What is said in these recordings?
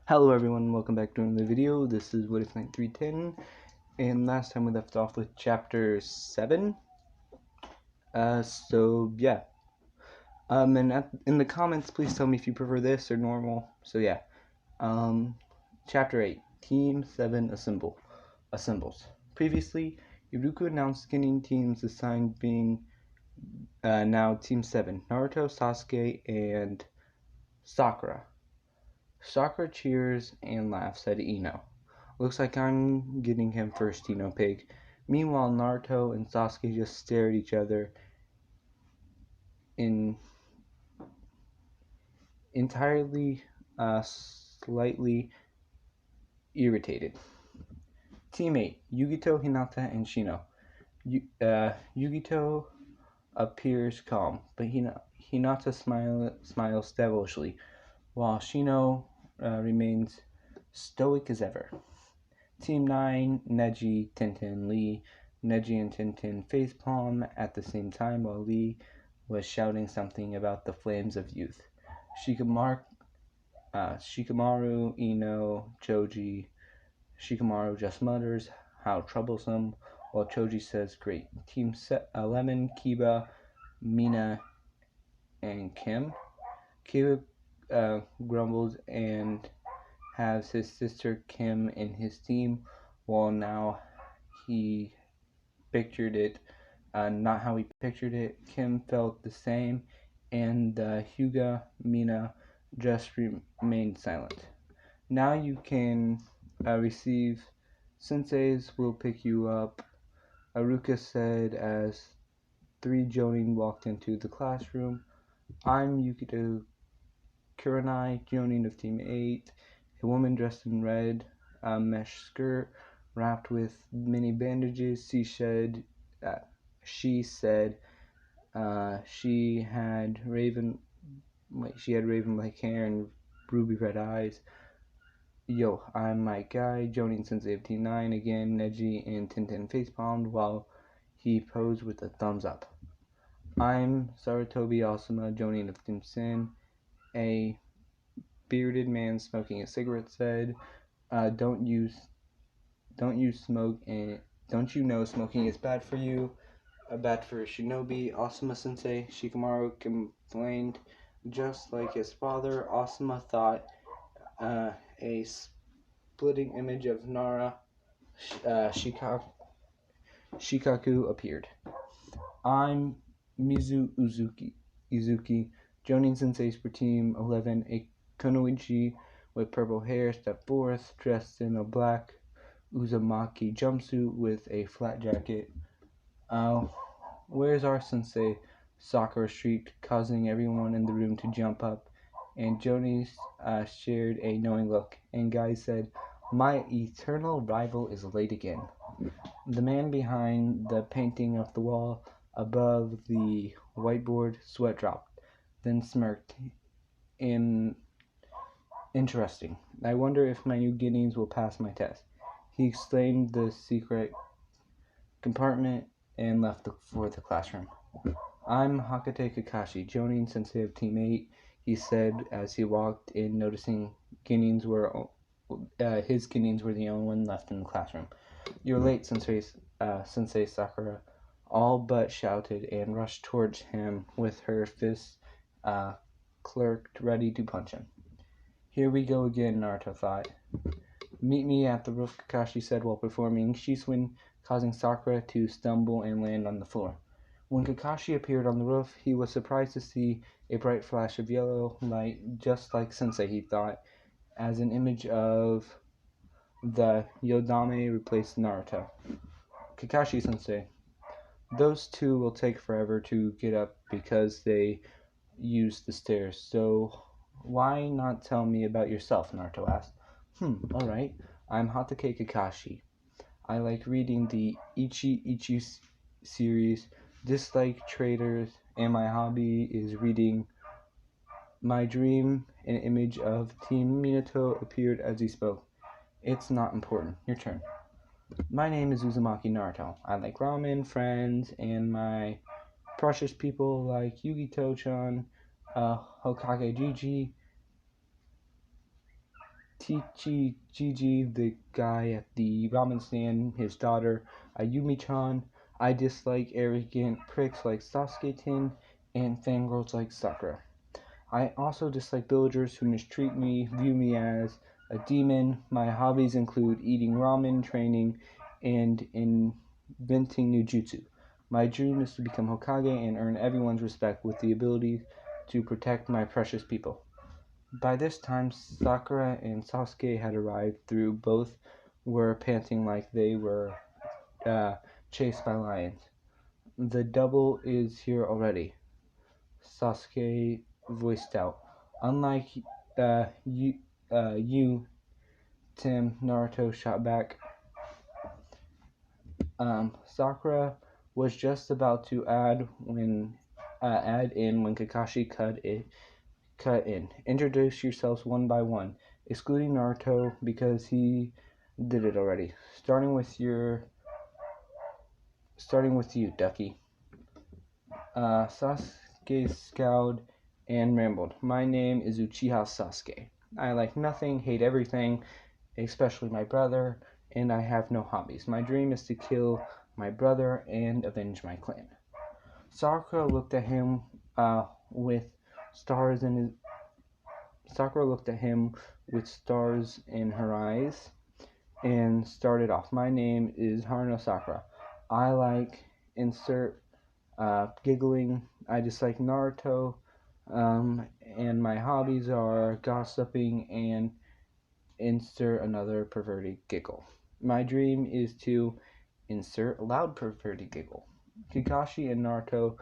Hello everyone, welcome back to another video. This is What If Night 310, and last time we left off with chapter 7. Yeah. In the comments, please tell me if you prefer this or normal. Chapter 8, Team 7 Assembles. Previously, Iruku announced skinning teams assigned being now Team 7, Naruto, Sasuke, and Sakura. Sakura cheers and laughs at Ino. Looks like I'm getting him first, Ino Pig. Meanwhile, Naruto and Sasuke just stare at each other in entirely slightly irritated. Team 8, Yugito, Hinata, and Shino. Yugito appears calm, but Hinata smiles devilishly, while Shino remains stoic as ever. Team 9, Neji, Tenten, Lee. Neji and Tenten facepalm at the same time while Lee was shouting something about the flames of youth. Shikamaru, Ino, Choji. Shikamaru just mutters, how troublesome, while Choji says, great. Team 11, Kiba, Mina, and Kim. Kiba grumbles and has his sister Kim in his team, while now he pictured it, not how he pictured it. Kim felt the same, and Hyuga, Mina just remained silent. Now you can receive. Senseis will pick you up, Aruka said as 3 Jonin walked into the classroom. I'm Yukito Kurenai, Jonin of Team 8, a woman dressed in red, a mesh skirt wrapped with many bandages. She said she had raven black hair and ruby red eyes. Yo, I'm my guy, Jonin Sensei of Team 9 again. Neji and Tenten facepalmed while he posed with a thumbs up. I'm Sarutobi Asuma, Jonin of Team Sin, a bearded man smoking a cigarette said, don't you smoke, and don't you know smoking is bad for you, bad for shinobi, Asuma sensei? Shikamaru complained. Just like his father, Asuma thought a splitting image of Nara Shikaku appeared. I'm Mizu Izuki, Jonin Sensei's for Team 11, a kunoichi with purple hair stepped forth, dressed in a black Uzumaki jumpsuit with a flat jacket. Where's our sensei? Sakura shrieked, causing everyone in the room to jump up, and Jonin shared a knowing look, and Guy said, my eternal rival is late again. The man behind the painting of the wall above the whiteboard sweat dropped, then smirked. Interesting. I wonder if my new guineas will pass my test. He exclaimed the secret compartment and left for the classroom. I'm Hakate Kakashi, Jonin Sensei of Team 8, he said as he walked in, noticing his guineas were the only one left in the classroom. You're late, Sensei Sakura all but shouted and rushed towards him with her fists clerked ready to punch him. Here we go again, Naruto thought. Meet me at the roof, Kakashi said while performing Shisui, causing Sakura to stumble and land on the floor. When Kakashi appeared on the roof, he was surprised to see a bright flash of yellow light, just like Sensei, he thought, as an image of the Yodame replaced Naruto. Kakashi Sensei, those two will take forever to get up because they use the stairs, so why not tell me about yourself? Naruto asked. Alright. I'm Hatake Kakashi. I like reading the Ichi series, dislike traders, and my hobby is reading. My dream, an image of Team Minato appeared as he spoke. It's not important. Your turn. My name is Uzumaki Naruto. I like ramen, friends, and my precious people like Yugito-chan, Hokage Gigi, Tichi Gigi, the guy at the ramen stand, his daughter Ayumi-chan. I dislike arrogant pricks like Sasuke-tin and fangirls like Sakura. I also dislike villagers who mistreat me, view me as a demon. My hobbies include eating ramen, training, and inventing new jutsu. My dream is to become Hokage and earn everyone's respect with the ability to protect my precious people. By this time, Sakura and Sasuke had arrived through. Both were panting like they were uh, chased by lions. The double is here already, Sasuke voiced out. Unlike you, Tim, Naruto shot back. Sakura was just about to add in when Kakashi cut in. Introduce yourselves one by one, excluding Naruto because he did it already. Starting with you, Ducky. Sasuke scowled and rambled. My name is Uchiha Sasuke. I like nothing, hate everything, especially my brother, and I have no hobbies. My dream is to kill my brother and avenge my clan. Sakura looked at him with stars in his. Sakura looked at him with stars in her eyes and started off. My name is Haruno Sakura. I like insert giggling. I dislike Naruto, and my hobbies are gossiping and insert another perverted giggle. My dream is to insert loud perverted giggle. Kakashi and Naruto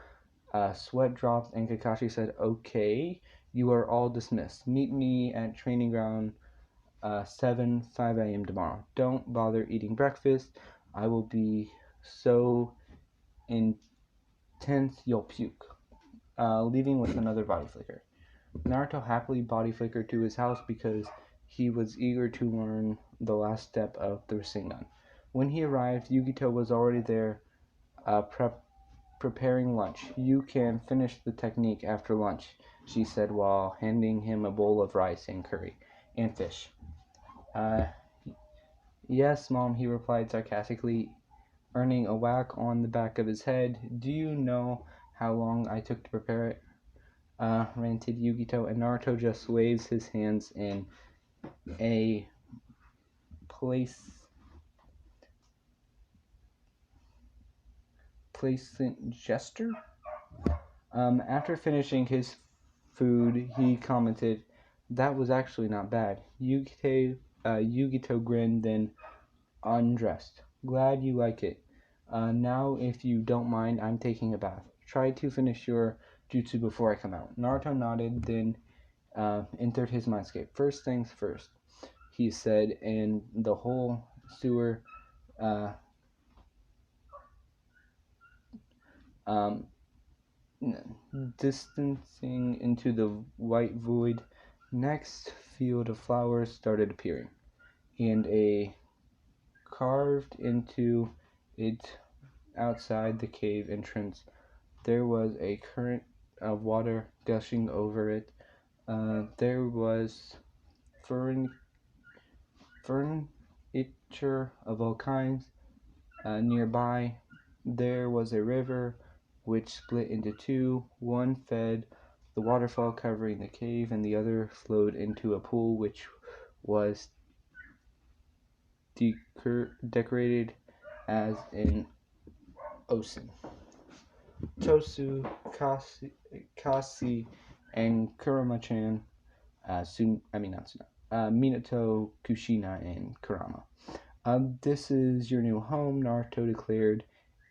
sweat dropped, and Kakashi said, "Okay, you are all dismissed. Meet me at training ground 5 a.m. tomorrow. Don't bother eating breakfast. I will be so intense you'll puke." Leaving with another body flicker. Naruto happily body flickered to his house because he was eager to learn the last step of the Rasengan. When he arrived, Yugito was already there preparing lunch. "You can finish the technique after lunch," she said while handing him a bowl of rice and curry and fish. Uh, yes, Mom, he replied sarcastically, earning a whack on the back of his head. "Do you know how long I took to prepare it?" Ranted Yugito, and Naruto just waves his hands in a placent gesture. After finishing his food, he commented, "That was actually not bad." Yugito grinned, then undressed. "Glad you like it. Now, if you don't mind, I'm taking a bath. Try to finish your jutsu before I come out." Naruto nodded, then entered his mindscape. "First things first," he said, and the whole sewer uh, um, distancing into the white void. Next field of flowers started appearing, and carved into it outside the cave entrance there was a current of water gushing over it. There was furniture of all kinds nearby. There was a river which split into two. One fed the waterfall covering the cave, and the other flowed into a pool which was decorated as an ocean. Tosu, Kasi, and Kurama-chan, Minato, Kushina, and Kurama. "This is your new home," Naruto declared,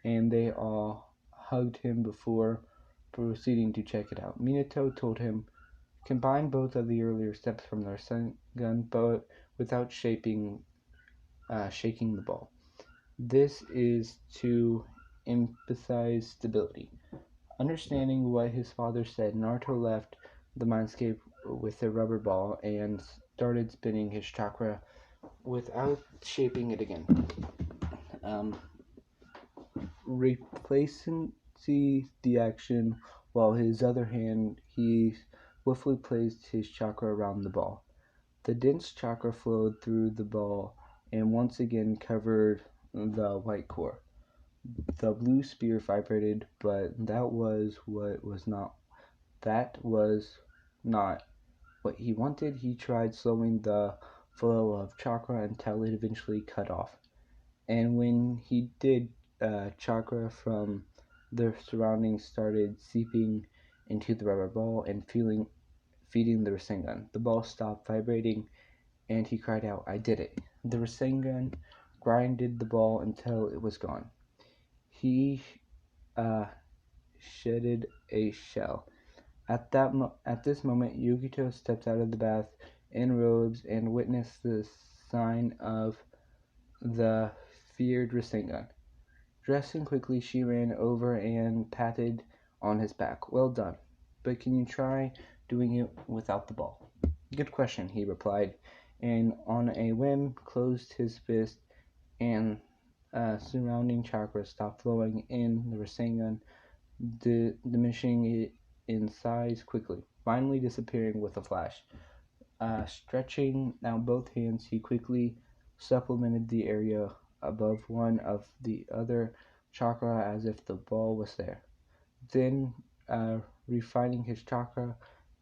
and they all hugged him before proceeding to check it out. Minato told him, "Combine both of the earlier steps from the Rasengan, but without shaking the ball. This is to emphasize stability." Understanding what his father said, Naruto left the mindscape with a rubber ball and started spinning his chakra without shaping it again. Replacing the action, while his other hand he swiftly placed his chakra around the ball. The dense chakra flowed through the ball and once again covered the white core. The blue spear vibrated, but that was not what he wanted. He tried slowing the flow of chakra until it eventually cut off. And when he did, chakra from the surroundings started seeping into the rubber ball and feeding the Rasengan. The ball stopped vibrating, and he cried out, "I did it!" The Rasengan grinded the ball until it was gone. He uh, shedded a shell. At this moment, Yukito stepped out of the bath in robes and witnessed the sign of the feared Rasengan. Dressing quickly, she ran over and patted on his back. "Well done, but can you try doing it without the ball?" "Good question," he replied, and on a whim closed his fist, and surrounding chakra stopped flowing in the Rasengan, diminishing it in size quickly, finally disappearing with a flash. Stretching out both hands, he quickly supplemented the area above one of the other chakra as if the ball was there. Then, refining his chakra,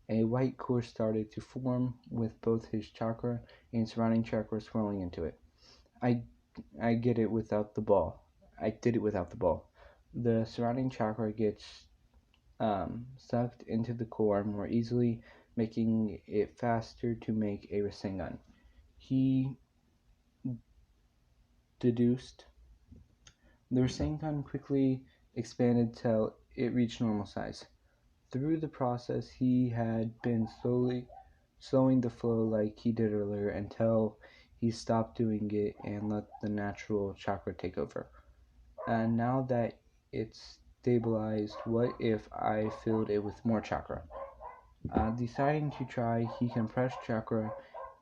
a white core started to form with both his chakra and surrounding chakra swirling into it. I I get it without the ball. I did it without the ball. The surrounding chakra gets sucked into the core more easily, making it faster to make a Rasengan. He deduced. The Rasengan quickly expanded till it reached normal size. Through the process, he had been slowing the flow like he did earlier until he stopped doing it and let the natural chakra take over. And now that it's stabilized, what if I filled it with more chakra? Deciding to try, he compressed chakra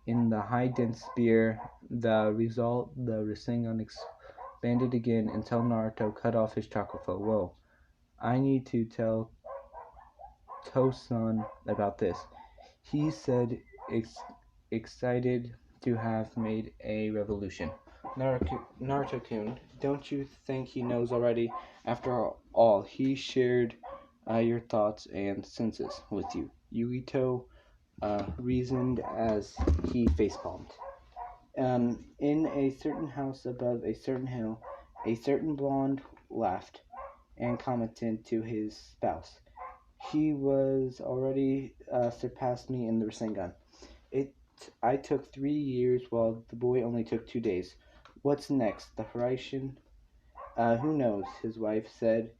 in the high-dense spear. The result, the Rasengan expanded again until Naruto cut off his chakra flow. Whoa, I need to tell Tosan about this, he said, excited to have made a revolution. Naruto-kun, don't you think he knows already? After all, he shared your thoughts and senses with you. Yugito reasoned as he facepalmed. In a certain house above a certain hill, a certain blonde laughed and commented to his spouse, "He was already surpassed me in the Rasengan. I took 3 years, while the boy only took 2 days. What's next? The Horizon? Who knows?" his wife said,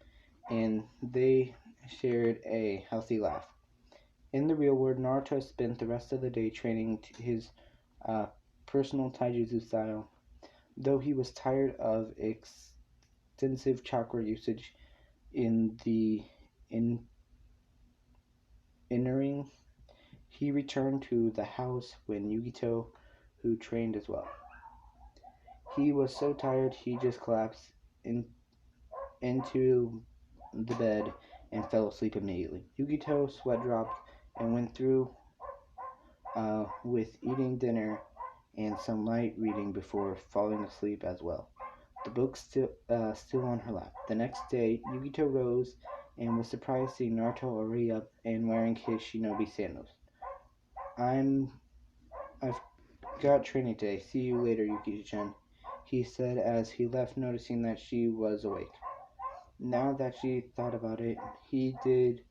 and they shared a healthy laugh. In the real world, Naruto spent the rest of the day training his uh, personal taijutsu style. Though he was tired of extensive chakra usage in the innering, he returned to the house when Yugito, who trained as well. He was so tired he just collapsed into the bed and fell asleep immediately. Yugito's sweat dropped and went through with eating dinner and some light reading before falling asleep as well. The book still on her lap. The next day, Yugito rose and was surprised seeing Naruto already up and wearing his shinobi sandals. I've got training today. See you later, Yuki-chan, he said as he left, noticing that she was awake. Now that she thought about it, he did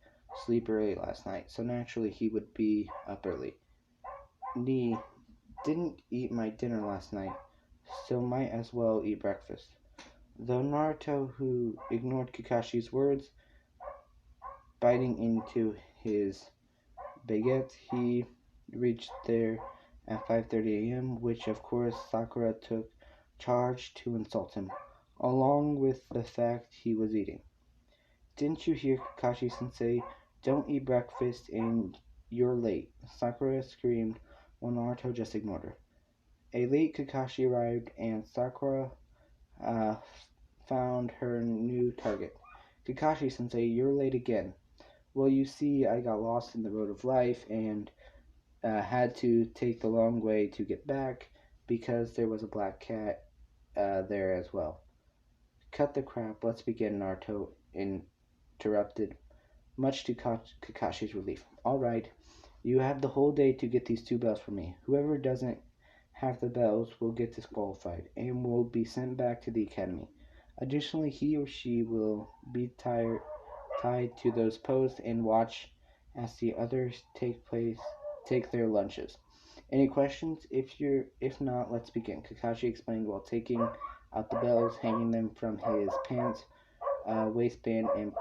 sleep early last night, so naturally he would be up early. Didn't eat my dinner last night, so might as well eat breakfast. Though Naruto, who ignored Kakashi's words, biting into his baguette, he reached there at 5:30 a.m., which of course Sakura took charge to insult him, along with the fact he was eating. "Didn't you hear Kakashi-sensei? Don't eat breakfast and you're late," Sakura screamed while Naruto just ignored her. A late Kakashi arrived and Sakura uh, found her new target. "Kakashi-sensei, you're late again." "Well, you see, I got lost in the road of life and had to take the long way to get back because there was a black cat there as well. Cut the crap, let's begin, Naruto interrupted, much to Kakashi's relief. All right, you have the whole day to get these two bells for me. Whoever doesn't have the bells will get disqualified and will be sent back to the academy. Additionally, he or she will be tied to those posts and watch as the others take their lunches. Any questions? If not, let's begin. Kakashi explained while taking out the bells, hanging them from his pants waistband, and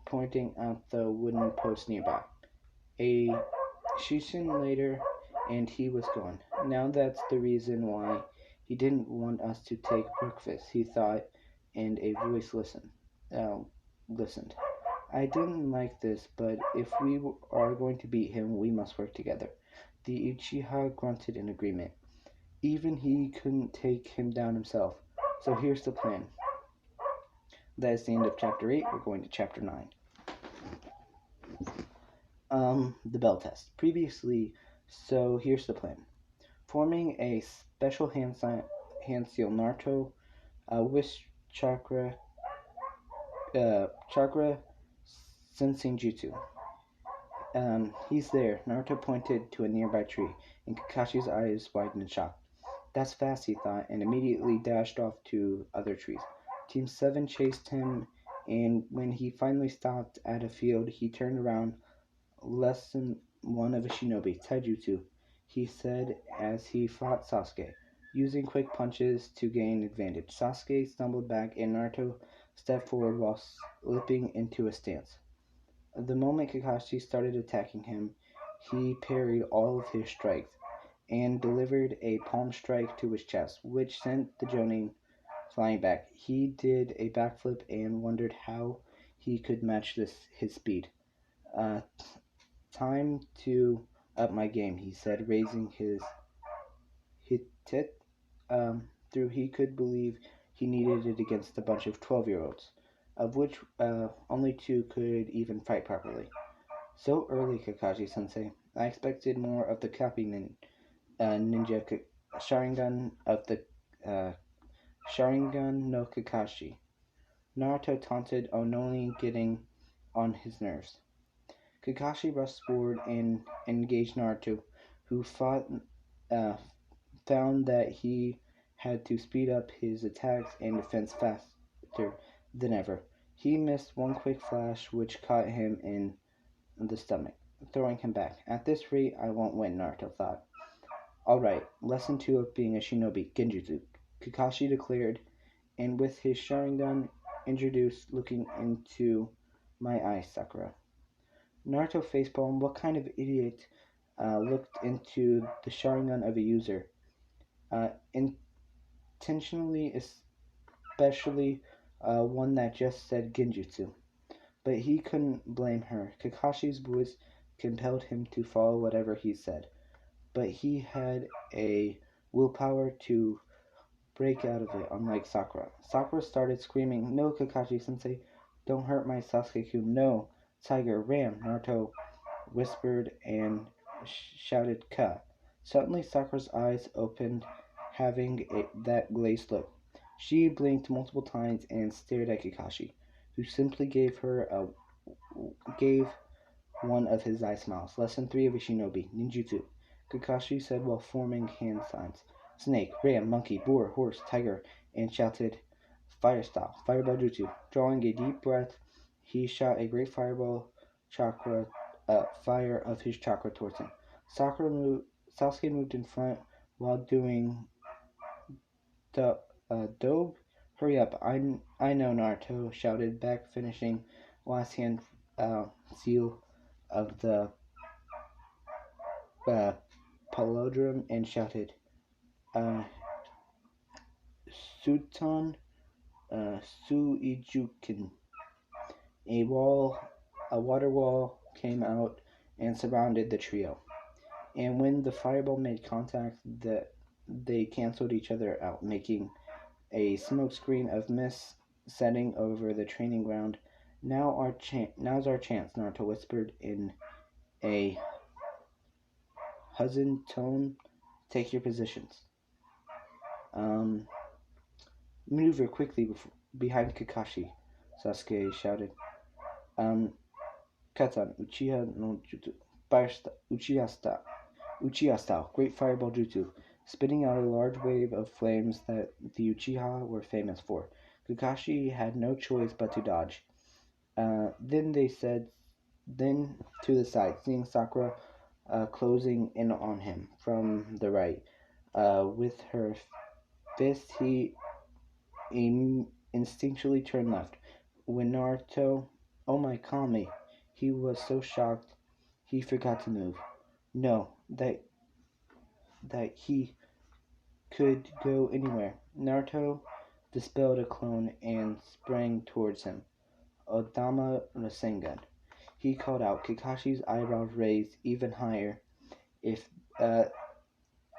pointing out the wooden post nearby. A Shishin later, and he was gone. Now that's the reason why he didn't want us to take breakfast, he thought, and a voice listened. I didn't like this, but if we are going to beat him, we must work together. The Uchiha grunted in agreement. Even he couldn't take him down himself. So here's the plan. That is the end of chapter 8. We're going to chapter 9. The bell test. Previously, so here's the plan. Forming a special hand seal, Naruto, Wish Chakra, Chakra Sensing Jutsu. He's there. Naruto pointed to a nearby tree, and Kakashi's eyes widened in shock. That's fast, he thought, and immediately dashed off to other trees. Team 7 chased him, and when he finally stopped at a field, he turned around. Lesson 1 of a shinobi, taijutsu, he said as he fought Sasuke, using quick punches to gain advantage. Sasuke stumbled back, and Naruto stepped forward while slipping into a stance. The moment Kakashi started attacking him, he parried all of his strikes and delivered a palm strike to his chest, which sent the Jonin flying back. He did a backflip and wondered how he could match his speed. Uh, Time to up my game, he said, raising his hitit through he could believe he needed it against a bunch of 12-year-olds, of which only two could even fight properly. So early, Kakashi-sensei. I expected more of the copy ninja Sharingan of the Sharingan no Kakashi. Naruto taunted, only getting on his nerves. Kakashi rushed forward and engaged Naruto, who found that he had to speed up his attacks and defense faster than ever. He missed one quick flash, which caught him in the stomach, throwing him back. At this rate, I won't win, Naruto thought. Alright, lesson 2 of being a shinobi, Genjutsu, Kakashi declared, and with his Sharingan introduced, looking into my eyes, Sakura. Naruto facepalm, what kind of idiot looked into the Sharingan of a user? Intentionally, especially one that just said Genjutsu. But he couldn't blame her. Kakashi's voice compelled him to follow whatever he said. But he had a willpower to break out of it, unlike Sakura. Sakura started screaming, "No, Kakashi-sensei, don't hurt my Sasuke-kun, no! Tiger, ram!" Naruto whispered and shouted, "Ka!" Suddenly Sakura's eyes opened, having that glazed look. She blinked multiple times and stared at Kakashi, who simply gave one of his eye smiles. Lesson 3 of a shinobi, ninjutsu, Kakashi said while forming hand signs. Snake, ram, monkey, boar, horse, tiger, and shouted, "Fire style, fireball jutsu." Drawing a deep breath, he shot a great fire of his chakra towards him. Sasuke moved in front while doing the dobe. Hurry up, I know, Naruto shouted back, finishing last hand seal of the palindrome and shouted, Suton Suijukin. A water wall came out and surrounded the trio. And when the fireball made contact, they canceled each other out, making a smokescreen of mist setting over the training ground. Now's our chance, Naruto whispered in a Hudson, Tone, take your positions. Um, Maneuver quickly behind Kakashi, Sasuke shouted. Um, Katan, Uchiha no Jutsu. Uchiha style, great fireball jutsu, spitting out a large wave of flames that the Uchiha were famous for. Kakashi had no choice but to dodge. Then to the side, seeing Sakura closing in on him from the right. With her fist, he instinctually turned left. When Naruto, oh my, Kami, he was so shocked he forgot to move. No, that he could go anywhere. Naruto dispelled a clone and sprang towards him. Odama Rasengan. He called out. Kakashi's eyebrows raised even higher. If uh,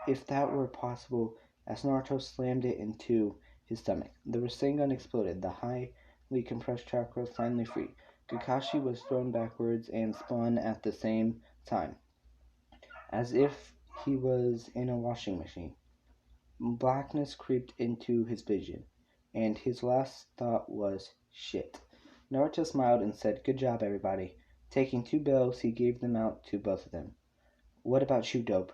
if that were possible, as Naruto slammed it into his stomach. The Rasengan exploded. The highly compressed chakra finally free. Kakashi was thrown backwards and spun at the same time, as if he was in a washing machine. Blackness crept into his vision, and his last thought was, shit. Naruto smiled and said, good job, everybody. Taking two bells, he gave them out to both of them. What about you, Dope?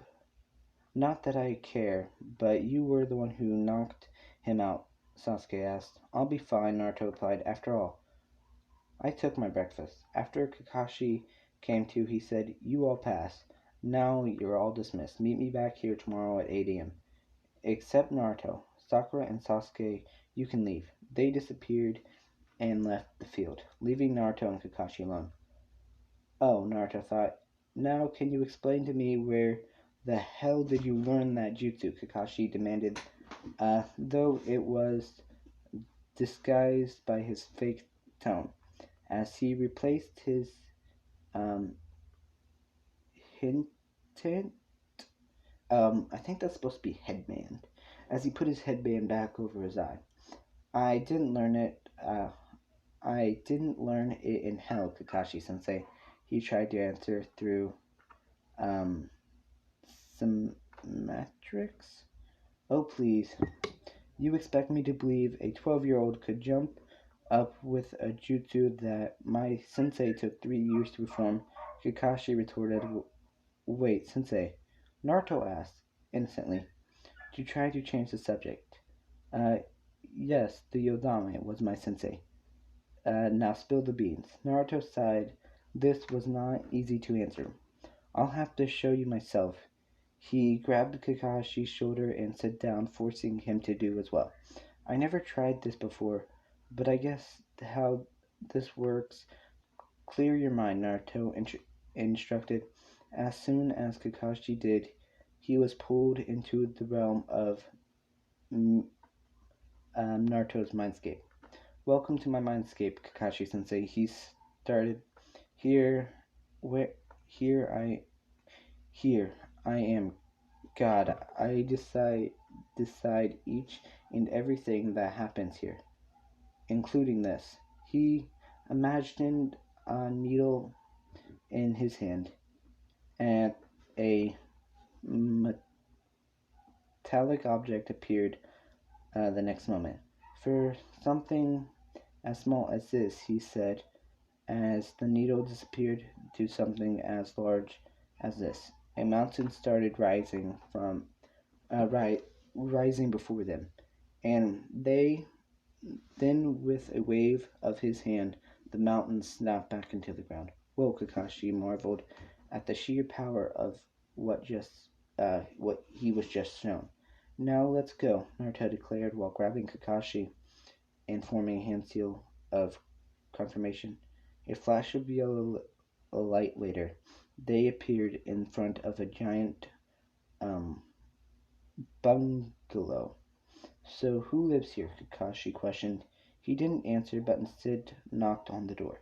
Not that I care, but you were the one who knocked him out, Sasuke asked. I'll be fine, Naruto replied. After all, I took my breakfast. After Kakashi came to, he said, you all pass. Now you're all dismissed. Meet me back here tomorrow at 8 a.m. Except Naruto, Sakura, and Sasuke, you can leave. They disappeared and left the field, leaving Naruto and Kakashi alone. Oh, Naruto thought. Now can you explain to me where the hell did you learn that jutsu? Kakashi demanded, though it was disguised by his fake tone, as he replaced his um, hint. I think that's supposed to be headband, as he put his headband back over his eye. I didn't learn it. I didn't learn it in hell, Kakashi Sensei. He tried to answer through um, some metrics. Oh, please. You expect me to believe a 12-year-old could jump up with a jutsu that my sensei took 3 years to perform? Kakashi retorted. Wait, sensei. Naruto asked, innocently, to try to change the subject. Uh, yes, the Yodame was my sensei. Now spill the beans. Naruto sighed. This was not easy to answer. I'll have to show you myself. He grabbed Kakashi's shoulder and sat down, forcing him to do as well. I never tried this before, but I guess how this works. Clear your mind, Naruto instructed. As soon as Kakashi did, he was pulled into the realm of Naruto's mindscape. Welcome to my mindscape, Kakashi Sensei. He started. Here, where, here here I am. God, I decide each and everything that happens here, including this. He imagined a needle in his hand, and a metallic object appeared the next moment. For something as small as this, he said, as the needle disappeared to something as large as this. A mountain started rising from rising before them, and then with a wave of his hand, the mountain snapped back into the ground. Whoa! Kakashi marveled at the sheer power of what he was just shown. Now let's go, Naruto declared while grabbing Kakashi and forming a hand seal of confirmation. A flash of yellow light later, they appeared in front of a giant um, bungalow. So who lives here? Kakashi questioned. He didn't answer, but instead knocked on the door.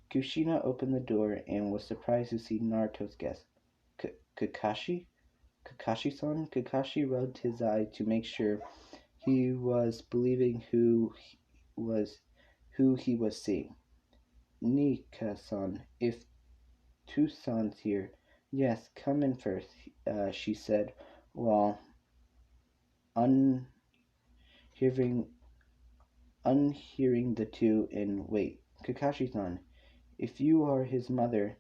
Kushina opened the door and was surprised to see Naruto's guest. Kakashi? Kakashi-san? Kakashi rubbed his eye to make sure he was believing who he was seeing. Nika-san, if two sons here, Yes, come in first, she said, while unhearing, unhearing the two in wait. Kakashi-san, if you are his mother,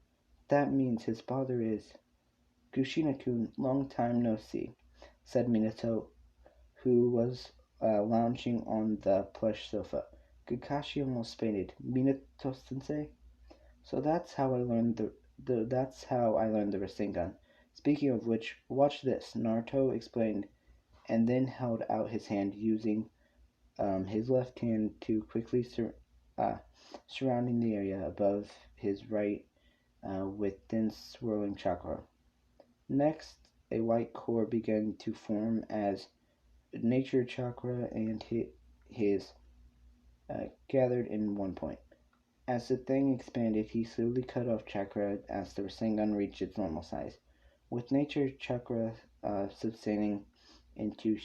that means his father is. Kushina-kun, long time no see, said Minato, who was lounging on the plush sofa. Kakashi almost fainted. Minato-sensei? So that's how I learned the Rasengan. Speaking of which, watch this, Naruto explained, and then held out his hand, using his left hand to quickly uh, surrounding the area above his right with dense swirling chakra. Next, a white core began to form as nature chakra and his gathered in one point. As the thing expanded, he slowly cut off chakra as the Rasengan reached its normal size. With nature chakra subsiding into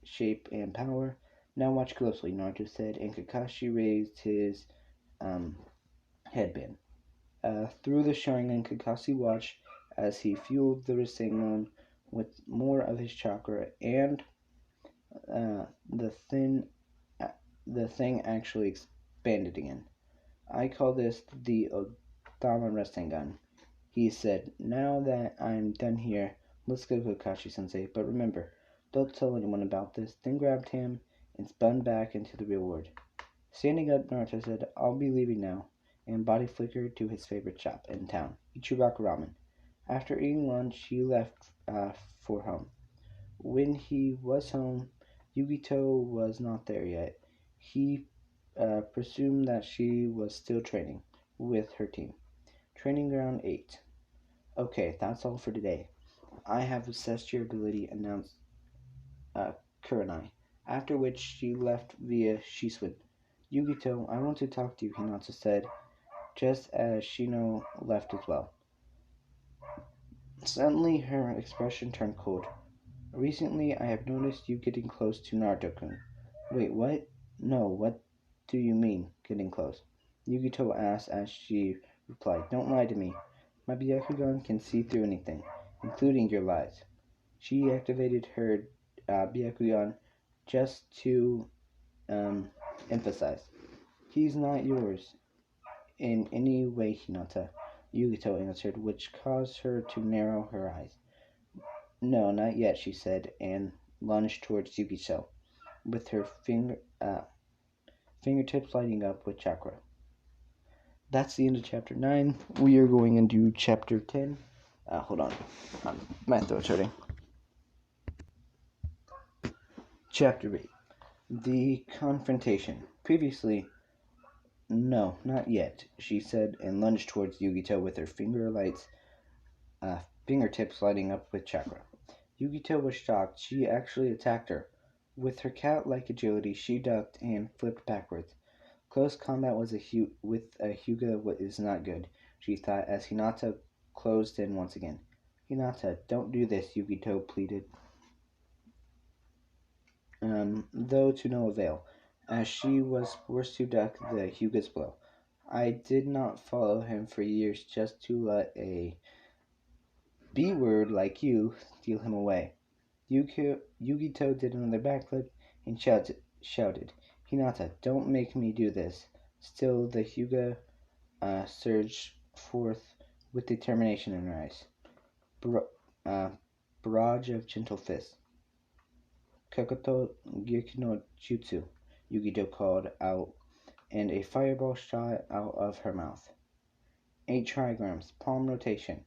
shape and power. Now watch closely, Naruto said, and Kakashi raised his um, headband. Through the Sharingan, Kakashi watched as he fueled the Rasengan with more of his chakra, and uh, the thin, uh, the thing actually expanded again. I call this the Odama Rasengan, he said. Now that I'm done here, let's go, Kakashi sensei. But remember, don't tell anyone about this. Then grabbed him and spun back into the real world. Standing up, Naruto said, I'll be leaving now, and body flickered to his favorite shop in town, Ichiraku Ramen. After eating lunch, he left for home. When he was home, Yugito was not there yet. He presumed that she was still training with her team. Training ground 8. Okay, that's all for today. I have assessed your ability, announced uh, Kurenai, after which she left via Shisui. Yugito, I want to talk to you, Hinata said, just as Shino left as well. Suddenly, her expression turned cold. Recently, I have noticed you getting close to Naruto-kun. Wait, what? No, what do you mean, getting close? Yugito asked as she replied, Don't lie to me. My Byakugan can see through anything, including your lies. She activated her Byakugan just to um, emphasize. He's not yours in any way, Hinata, Yugito answered, which caused her to narrow her eyes. No, not yet, she said, and lunged towards Yugito, with her fingertips lighting up with chakra. That's the end of chapter 9. We are going into chapter 10. Hold on. My throat's hurting. Chapter 8. The confrontation. Previously, no, not yet, she said, and lunged towards Yugito with her fingertips lighting up with chakra. Yugito was shocked. She actually attacked her. With her cat-like agility, she ducked and flipped backwards. Close combat with a Hyuga is not good, she thought as Hinata closed in once again. Hinata, don't do this, Yugito pleaded, though to no avail, as she was forced to duck the Hyuga's blow. I did not follow him for years just to let a B-word like you steal him away. Yugito did another backflip and shouted, Hinata, don't make me do this. Still, the Hyuga surged forth with determination in her eyes. Uh, barrage of gentle fists. Kakoto Gyuki no Jutsu, Yugito called out, and a fireball shot out of her mouth. 8 trigrams, palm rotation.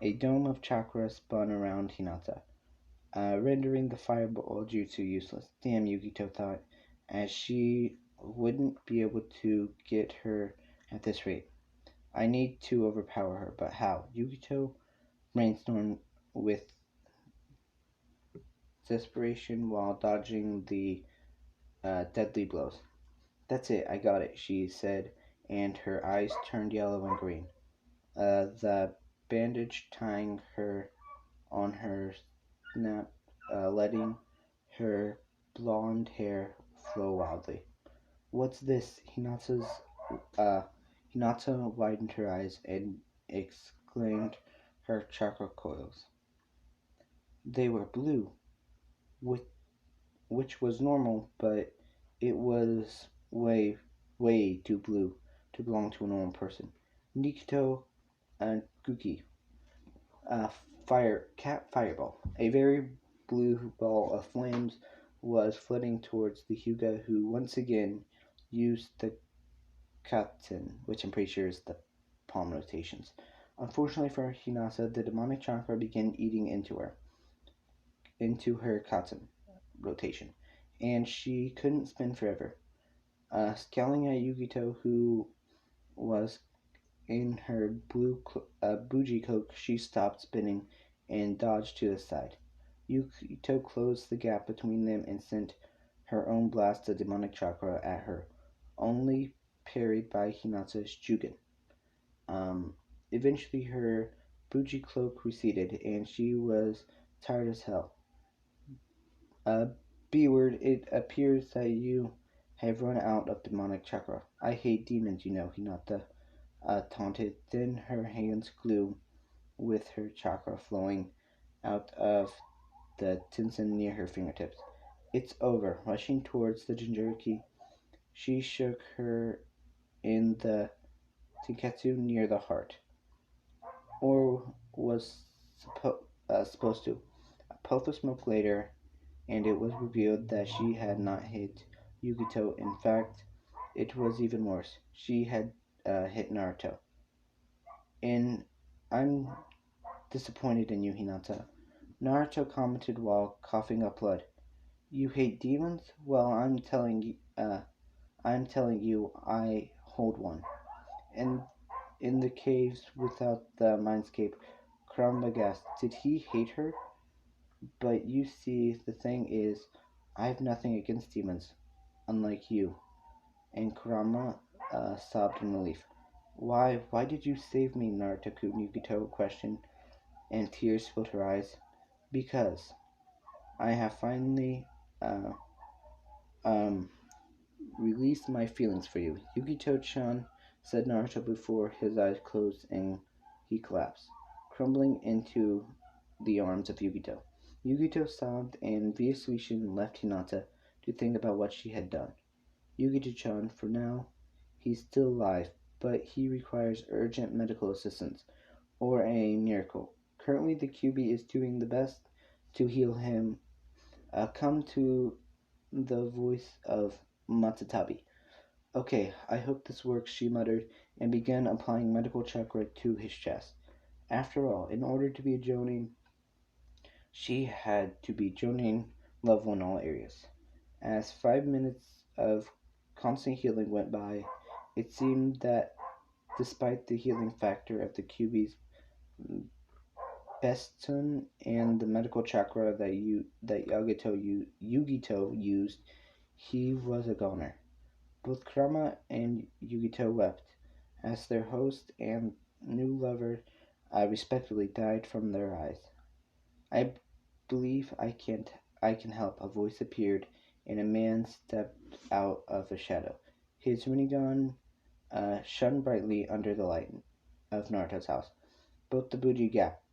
A dome of chakra spun around Hinata, rendering the fireball jutsu useless. Damn, Yugito thought, as she wouldn't be able to get her at this rate. I need to overpower her, but how? Yugito brainstormed with desperation while dodging the deadly blows. That's it, I got it, she said, and her eyes turned yellow and green. The bandage tying her on her snap, letting her blonde hair flow wildly. What's this? Uh, Hinata widened her eyes and exclaimed, her chakra coils. They were blue, which was normal, but it was way too blue to belong to a normal person. Nikito and Guki, a fireball. A very blue ball of flames was flooding towards the Hyuga, who once again used the Katen, which I'm pretty sure is the palm rotations. Unfortunately for Hinata, the demonic chakra began eating into her Katen rotation, and she couldn't spin forever. Scowling at Yugito, who was in her blue bougie cloak, she stopped spinning and dodged to the side. Yukito closed the gap between them and sent her own blast of demonic chakra at her, only parried by Hinata's Jugen. Um, Eventually, her bougie cloak receded, and she was tired as hell. B-word, it appears that you have run out of demonic chakra. I hate demons, Hinata taunted. Then her hands glue with her chakra flowing out of the tinsel near her fingertips. It's over. Rushing towards the Jinjuriki, she shook her in the Tinketsu near the heart. Or was supposed to. A puff of smoke later, and it was revealed that she had not hit Yugito. In fact, it was even worse. She had hit Naruto. And I'm disappointed in you, Hinata. Naruto commented while coughing up blood. You hate demons? Well, I'm telling you, I hold one. And in the caves without the mindscape, Kurama gasped. Did he hate her? But you see, the thing is, I have nothing against demons, unlike you. And Kurama sobbed in relief. Why did you save me? Naruto Yukito questioned, and tears filled her eyes. Because I have finally uh, um, released my feelings for you. Yukito-chan, said Naruto before his eyes closed and he collapsed, crumbling into the arms of Yukito. Yukito sobbed, and via Suishin left Hinata to think about what she had done. Yukito-chan, for now, he's still alive, but he requires urgent medical assistance, or a miracle. Currently, the QB is doing the best to heal him. Come to the voice of Matatabi. Okay, I hope this works, she muttered, and began applying medical chakra to his chest. After all, in order to be a Jonin, she had to be Jonin level in all areas. As 5 minutes of constant healing went by, it seemed that despite the healing factor of the QB's Bestun and the medical chakra that Yugito used, he was a goner. Both Kurama and Yugito wept as their host and new lover respectively died from their eyes. I believe I can help, a voice appeared, and a man stepped out of a shadow. His Rinnegan shone brightly under the light of Naruto's house. Both the Buji gasped.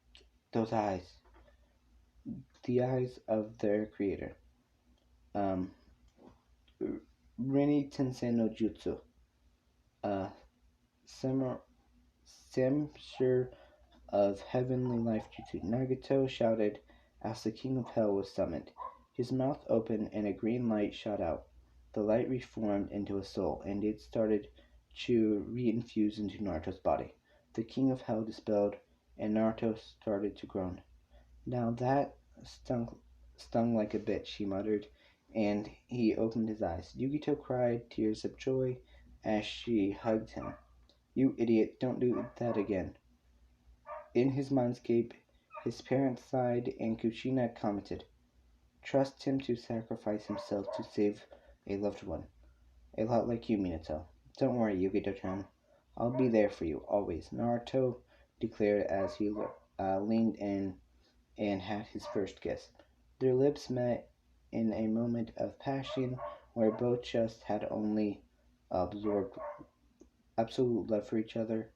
Those eyes. The eyes of their creator. Um, Rini Tensei no Jutsu. Uh, Samsure of Heavenly Life Jutsu. Nagato shouted as the King of Hell was summoned. His mouth opened and a green light shot out. The light reformed into a soul, and it started to reinfuse into Naruto's body. The King of Hell dispelled, and Naruto started to groan. Now that stung like a bitch, he muttered, and he opened his eyes. Yugito cried tears of joy as she hugged him. You idiot, don't do that again. In his mindscape, his parents sighed, and Kuchina commented, trust him to sacrifice himself to save a loved one. A lot like you, Minato. Don't worry, Yugito-chan. I'll be there for you, always, Naruto declared as he leaned in and had his first kiss. Their lips met in a moment of passion where both just had only absorbed absolute love for each other.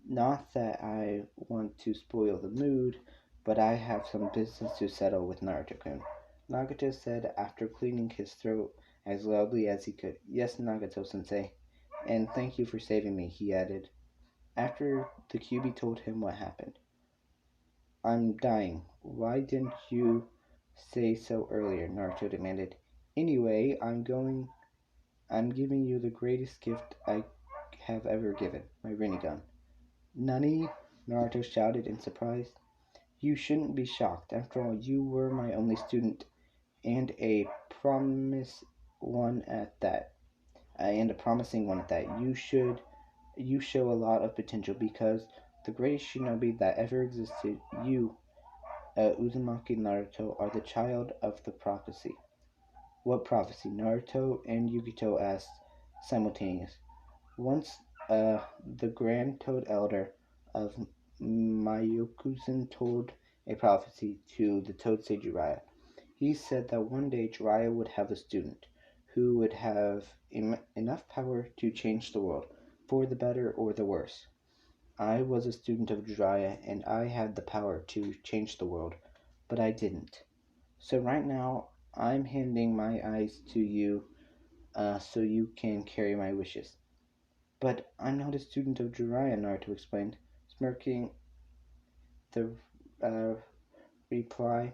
Not that I want to spoil the mood, but I have some business to settle with Naruto-kun. Nagato said after clearing his throat as loudly as he could. Yes, Nagato-sensei. And thank you for saving me, he added. After the QB told him what happened. I'm dying. Why didn't you say so earlier? Naruto demanded. Anyway, I'm giving you the greatest gift I have ever given, my Rinnegan. Nani? Naruto shouted in surprise. You shouldn't be shocked. After all, you were my only student, and a promise one at that. And a promising one at that. You show a lot of potential because the greatest shinobi that ever existed, you, Uzumaki Naruto, are the child of the prophecy. What prophecy? Naruto and Yukito asked simultaneously. Once, the Grand Toad Elder of Myokuzen told a prophecy to the Toad Sage Jiraiya. He said that one day Jiraiya would have a student who would have enough power to change the world, for the better or the worse. I was a student of Jiraiya, and I had the power to change the world, but I didn't. So right now, I'm handing my eyes to you, so you can carry my wishes. But I'm not a student of Jiraiya, Naruto explained, smirking the uh, reply.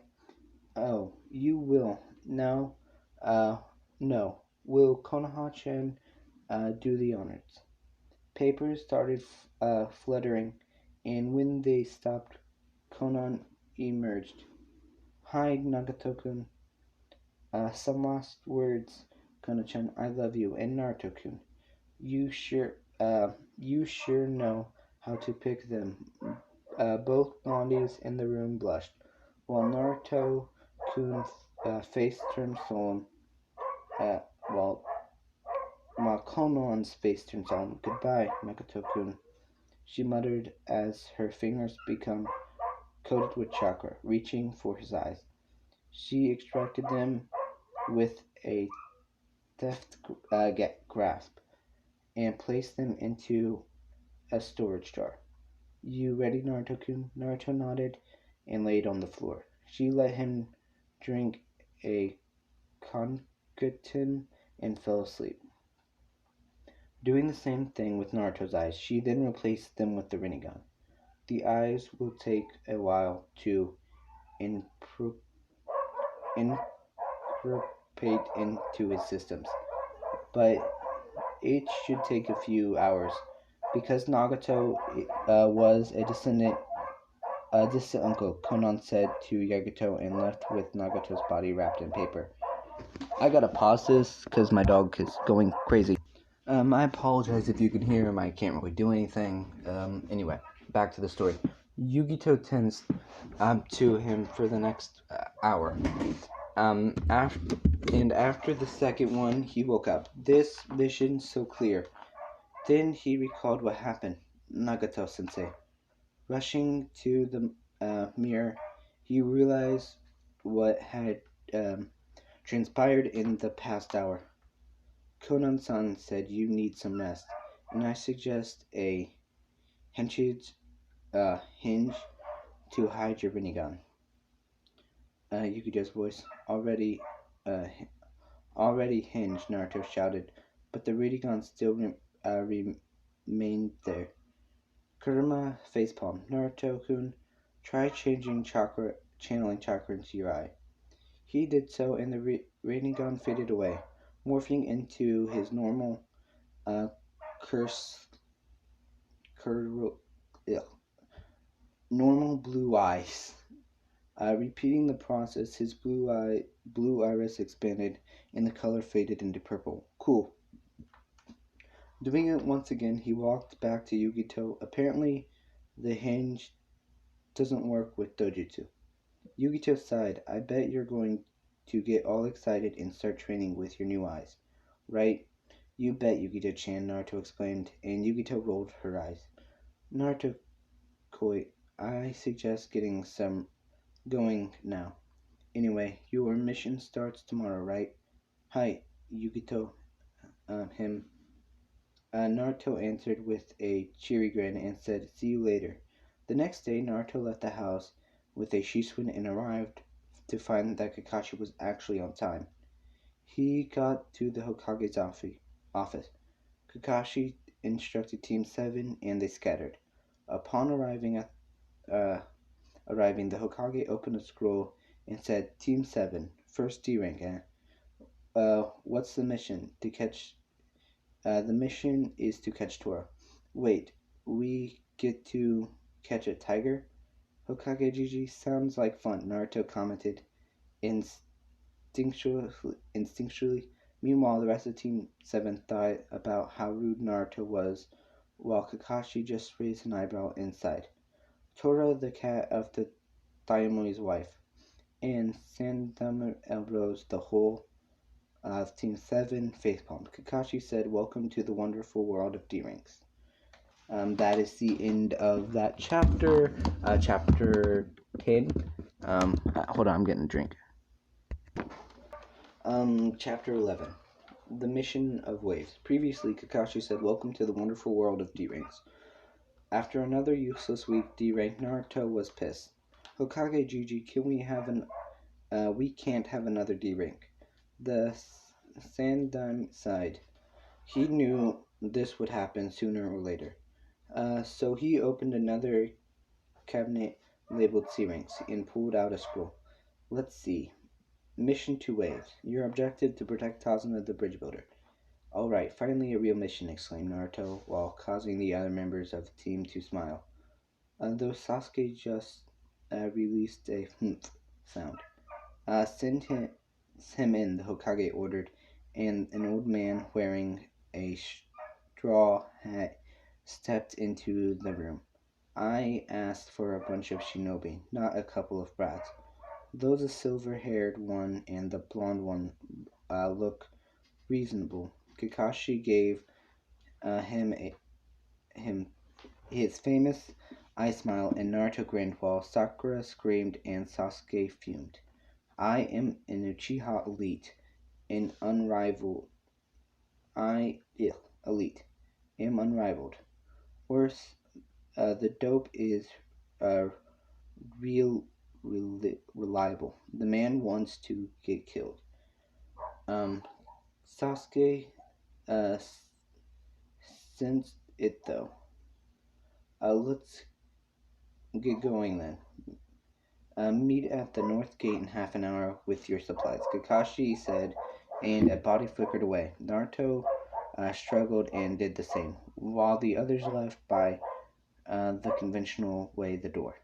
Oh, you will. No, uh, no. Will Konoha-chan do the honors? Papers started fluttering, and when they stopped, Konan emerged. Hi, Nagatoku. Some last words, Kono-chan. I love you, and Naruto-kun. You sure, you sure know how to pick them. Both blondies in the room blushed, while Naruto-kun's face turned solemn. Uh, while Konon's face turned solemn. Goodbye, Makoto-kun, she muttered as her fingers became coated with chakra, reaching for his eyes. She extracted them with a deft grasp and placed them into a storage jar. You ready, Naruto-kun? Naruto nodded and laid on the floor. She let him drink a concoction and fell asleep. Doing the same thing with Naruto's eyes, she then replaced them with the Rinnegan. The eyes will take a while to incorporate into his systems, but it should take a few hours. Because Nagato was a distant uncle, Conan said to Yagito and left with Nagato's body wrapped in paper. I gotta pause this because my dog is going crazy. I apologize if you can hear him. I can't really do anything. Anyway, back to the story. Yugito tends to him for the next hour. After the second one, he woke up. This vision so clear. Then he recalled what happened. Nagato-sensei. Rushing to the mirror, he realized what had transpired in the past hour. Conan-san said you need some rest, and I suggest a hinge to hide your Rinnegan. Yukito's voice uh, already hinged, Naruto shouted, but the Rinnegan still remained there. Kurama facepalm. Naruto-kun, try channeling chakra into your eye. He did so, and the Rinnegan faded away, morphing into his normal, uh, curse, cur, ugh, normal blue eyes. Repeating the process, his blue iris expanded, and the color faded into purple. Cool. Doing it once again, he walked back to Yugito. Apparently, the hinge doesn't work with dojutsu. Yugito sighed. I bet you're going to get all excited and start training with your new eyes. Right? You bet, Yugito-chan, Naruto exclaimed, and Yugito rolled her eyes. Naruto Koi, I suggest getting some going now. Anyway, your mission starts tomorrow, right? Hi, Yugito, him. Naruto answered with a cheery grin and said, "See you later." The next day, Naruto left the house with a Shisui and arrived to find that Kakashi was actually on time. He got to the Hokage's office. Kakashi instructed Team 7 and they scattered. Upon uh, arriving, the Hokage opened a scroll and said, "Team 7, first D rank, eh? What's the mission? The mission is to catch Tora." "Wait, we get to catch a tiger?" "Hokage Gigi, sounds like fun," Naruto commented instinctually. Meanwhile, the rest of Team 7 thought about how rude Naruto was, while Kakashi just raised an eyebrow and sighed. "Tora, the cat of the Daimoi's wife," and Sandama elbows the whole of Team 7 facepalmed. Kakashi said, "Welcome to the wonderful world of D-Ranks." That is the end of that chapter. Chapter 10. Hold on, I'm getting a drink. Chapter 11. The Mission of Waves. Previously, Kakashi said, "Welcome to the wonderful world of D-Ranks." After another useless week, D-Rank, Naruto was pissed. "Hokage Gigi, we can't have another D-Rank." The Sandime sighed. He knew this would happen sooner or later. So he opened another cabinet labeled C ranks and pulled out a scroll. "Let's see. Mission 2 Waves. Your objective to protect Tazuna the bridge builder." "Alright, finally a real mission," exclaimed Naruto, while causing the other members of the team to smile. Though Sasuke just released a humph sound. Send him in," the Hokage ordered, and an old man wearing a straw hat stepped into the room. "I asked for a bunch of shinobi, not a couple of brats. Though the silver-haired one and the blonde one look reasonable." Kakashi gave him his famous eye smile, and Naruto grinned while Sakura screamed and Sasuke fumed. "I am an Uchiha elite, an unrivaled. Elite, am unrivaled. Worse, the dope is uh, reliable. The man wants to get killed." Sasuke uh, sensed it though. Let's get going then. Meet at the north gate in half an hour with your supplies," Kakashi said, and a body flickered away. Naruto struggled and did the same, while the others left by the conventional way, the door,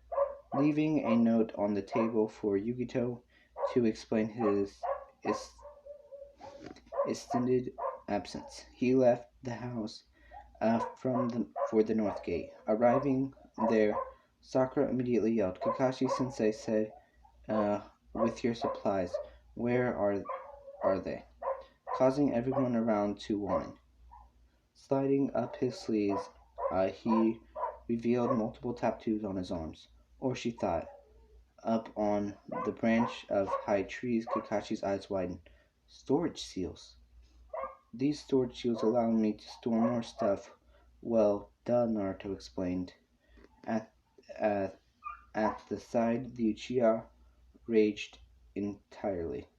leaving a note on the table for Yugito to explain his extended absence. He left the house for the north gate. Arriving there, Sakura immediately yelled, "Kakashi Sensei said, with your supplies, where are they?" causing everyone around to whine. Sliding up his sleeves, he revealed multiple tattoos on his arms. Or she thought. Up on the branch of high trees, Kakashi's eyes widened. "Storage seals. These storage seals allow me to store more stuff." "Well, duh," Naruto explained. At, uh, at the side, the Uchiha raged entirely.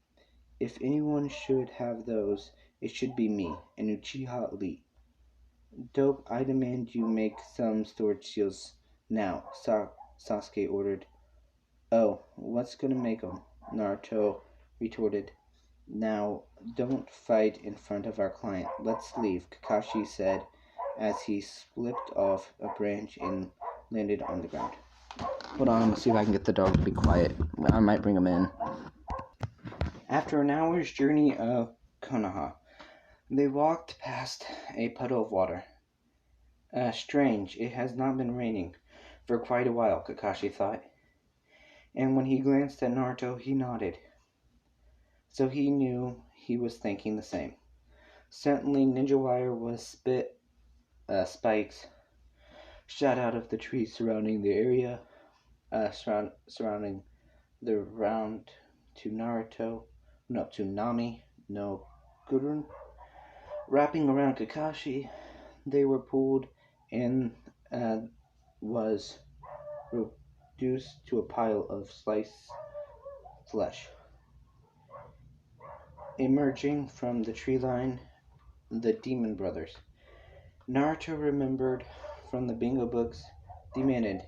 "If anyone should have those, it should be me, an Uchiha elite." "Dope, I demand you make some storage seals now," Sasuke ordered. "Oh, what's gonna make 'em?" Naruto retorted. "Now, don't fight in front of our client. Let's leave," Kakashi said as he slipped off a branch and landed on the ground. Hold on, let's see if I can get the dog to be quiet. I might bring him in. After an hour's journey of Konoha, they walked past a puddle of water. Strange, it has not been raining for quite a while," Kakashi thought. And when he glanced at Naruto, he nodded. So he knew he was thinking the same. Suddenly, ninja wire was spikes shot out of the trees surrounding the area, surrounding the round to Nami no Gurun, wrapping around Kakashi. They were pulled and uh, was reduced to a pile of sliced flesh. Emerging from the tree line, the Demon Brothers. Naruto remembered from the bingo demanded,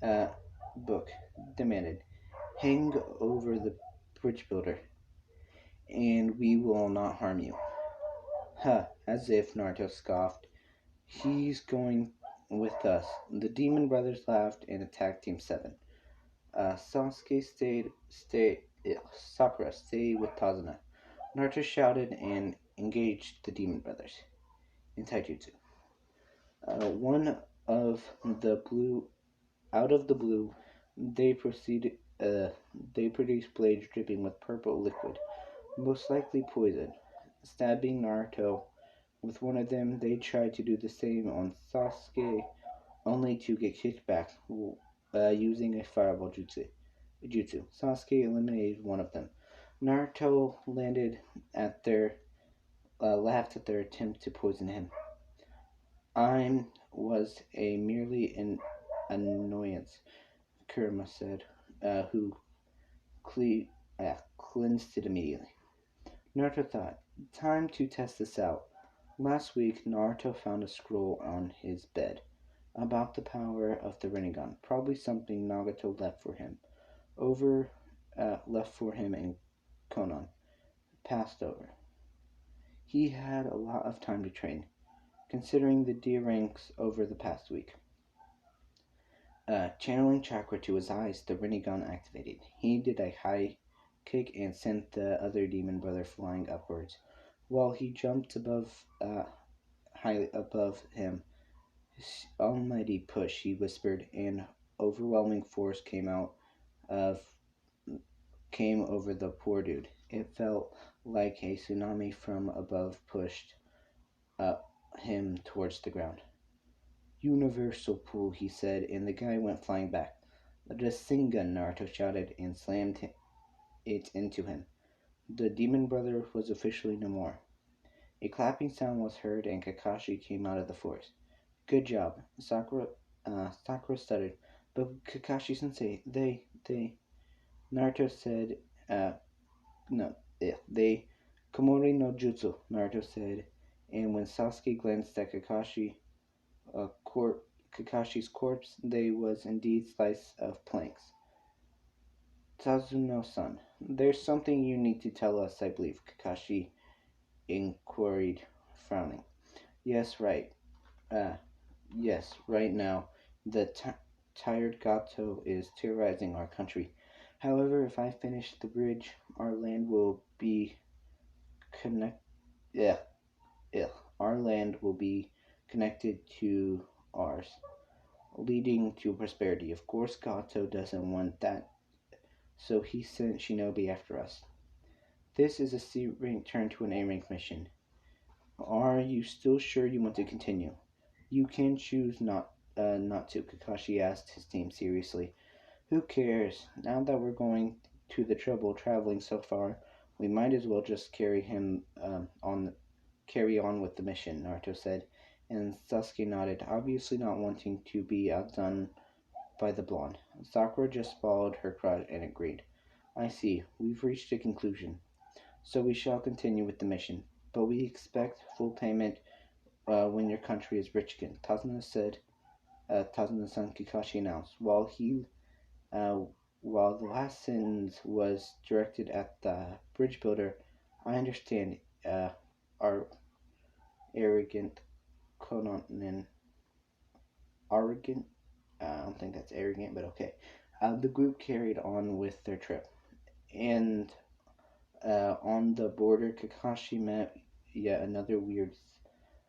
uh, book, demanded, hang over the bridge builder, and we will not harm you. Huh, as if, Naruto scoffed. He's going with us. The Demon Brothers laughed and attacked Team 7. Sakura stayed with Tazuna. Naruto shouted and engaged the Demon Brothers in Taijutsu. One of the blue, out of the blue, they proceeded. They produced blades dripping with purple liquid, most likely poison. Stabbing Naruto with one of them, they tried to do the same on Sasuke, only to get kicked back using a fireball jutsu. Sasuke eliminated one of them. Naruto laughed at their attempt to poison him. I was a merely an annoyance, Kurama said, who cleansed it immediately. Naruto thought, time to test this out. Last week, Naruto found a scroll on his bed about the power of the Rinnegan, probably something Nagato left for him in Konan, passed over. He had a lot of time to train, considering the D ranks over the past week. Channeling chakra to his eyes, the Rinnegan activated. He did a high kick and sent the other demon brother flying upwards. While he jumped high above him, almighty push, he whispered, and overwhelming force of came over the poor dude. It felt like a tsunami from above pushed him towards the ground. Universal pull, he said, and the guy went flying back. The Rasengan, Naruto shouted and slammed it into him. The demon brother was officially no more. A clapping sound was heard, and Kakashi came out of the forest. Good job, Sakura stuttered. But Kakashi-sensei, they... Naruto said, no, they... Komori no Jutsu, Naruto said, and when Sasuke glanced at Kakashi's corpse, they was indeed slice of planks. Tazuno-san, there's something you need to tell us, I believe, Kakashi inquired, frowning. Yes, right. Yes, right now. The tired Gato is terrorizing our country. However, if I finish the bridge, our land will be connect. Yeah, yeah. Our land will be connected to ours, leading to prosperity. Of course, Gato doesn't want that, so he sent Shinobi after us. This is a C rank turn to an A rank mission. Are you still sure you want to continue? You can choose not to, Kakashi asked his team seriously. Who cares? Now that we're going to the trouble traveling so far, we might as well just carry on with the mission, Naruto said, and Sasuke nodded, obviously not wanting to be outdone by the blonde. Sakura just followed her crush and agreed. I see. We've reached a conclusion. So we shall continue with the mission, but we expect full payment when your country is rich again, Tazuna said. Tazuna-san, Kakashi announced, uh, while the last sentence was directed at the bridge builder. I understand, our arrogant Kononin. Arrogant? I don't think that's arrogant, but okay. The group carried on with their trip, and on the border, Kakashi met yet another weird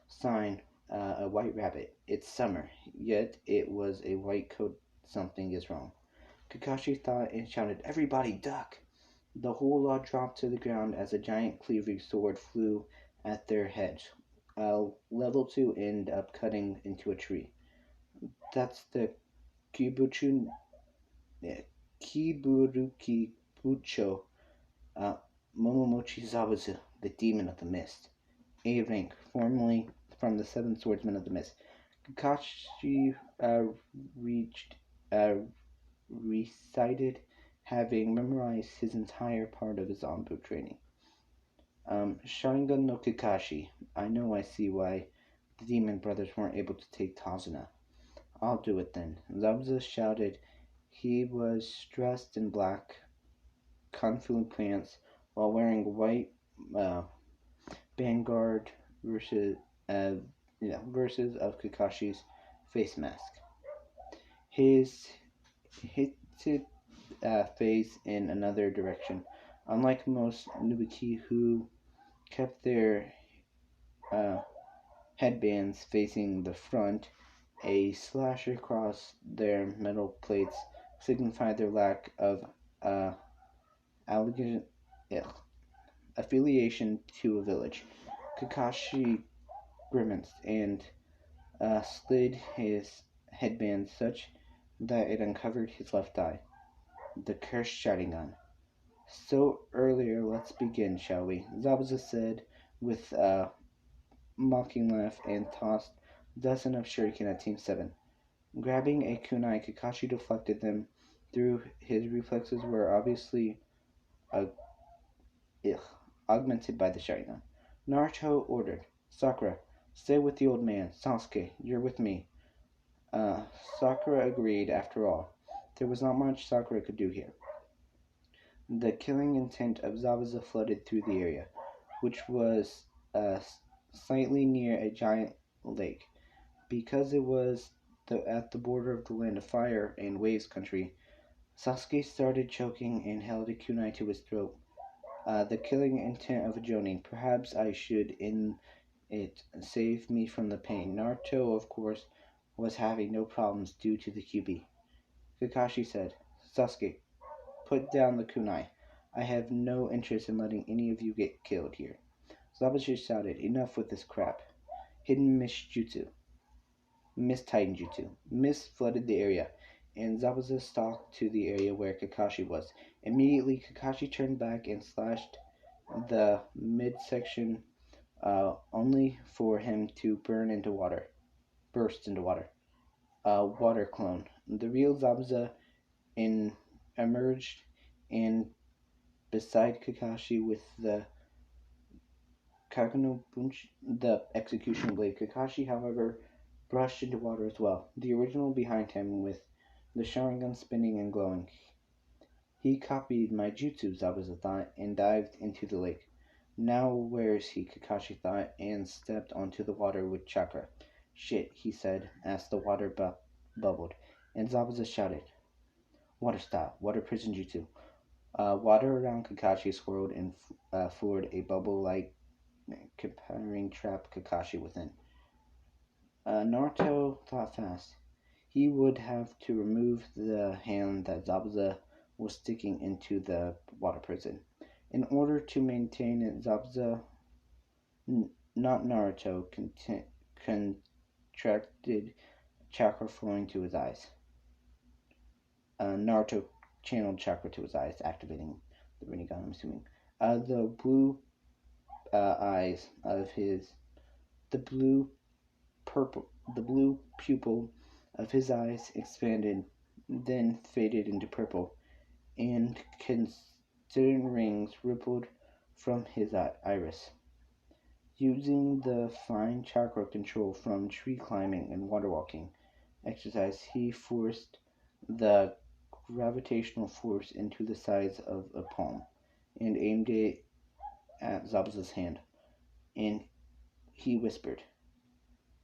sign, a white rabbit. It's summer, yet it was a white coat. Something is wrong. Kakashi thought and shouted, everybody duck! The whole lot dropped to the ground as a giant cleaving sword flew at their heads. Level 2 ended up cutting into a tree. That's the Kibuchu, Kiburuki Bucho, uh, Momomochi Zabuzu, the Demon of the Mist. A rank, formerly from the seven swordsmen of the mist. Kakashi reached, uh, recited, having memorized his entire part of his Anbu training. Sharingan no Kakashi. I see why the demon brothers weren't able to take Tazuna. I'll do it then. Zabuza shouted. He was dressed in black kung fu pants while wearing white uh, Vanguard versus uh, versus of Kakashi's face mask. His hit face in another direction. Unlike most Nubuki who kept their uh, headbands facing the front, a slash across their metal plates signified their lack of uh, alleg- affiliation to a village. Kakashi grimaced and slid his headband such that it uncovered his left eye. The cursed Sharingan. So earlier, let's begin, shall we? Zabuza said with a mocking laugh and tossed a dozen of shuriken at Team 7. Grabbing a kunai, Kakashi deflected them through. His reflexes were obviously uh, augmented by the Sharingan. Naruto ordered, Sakura, stay with the old man. Sasuke, you're with me. Uh, Sakura agreed. After all, there was not much Sakura could do here. The killing intent of Zabuza flooded through the area, which was uh, slightly near a giant lake. Because it was at the border of the Land of Fire and Waves country, Sasuke started choking and held a kunai to his throat. The killing intent of a Jonin. Perhaps I should in it save me from the pain. Naruto, of course, was having no problems due to the QB. Kakashi said, Sasuke, put down the kunai. I have no interest in letting any of you get killed here. Zabuza shouted, enough with this crap. Hidden Mist Jutsu. Mist Titan Jutsu. Mist flooded the area, and Zabuza stalked to the area where Kakashi was. Immediately, Kakashi turned back and slashed the midsection, only for him to burst into water. Water clone. The real Zabuza emerged and beside Kakashi with the Kakuno Bunch, the execution blade. Kakashi, however, brushed into water as well, the original behind him with the Sharingan spinning and glowing. He copied my jutsu, Zabuza thought, and dived into the lake. Now where is he, Kakashi thought, and stepped onto the water with chakra. Shit, he said, as the water bubbled, and Zabuza shouted, Water style, water prison jutsu. Water around Kakashi swirled and formed a bubble-like comparing trap Kakashi within. Naruto thought fast. He would have to remove the hand that Zabuza was sticking into the water prison. In order to maintain it, Zabuza, not Naruto, contracted chakra flowing to his eyes. Naruto channeled chakra to his eyes, activating the Rinnegan, I'm assuming. The blue eyes of his, the blue purple, the blue pupil of his eyes expanded, then faded into purple, and considering rings rippled from his iris. Using the fine chakra control from tree climbing and water walking exercise, he forced the gravitational force into the size of a palm and aimed it at Zabuza's hand. And he whispered,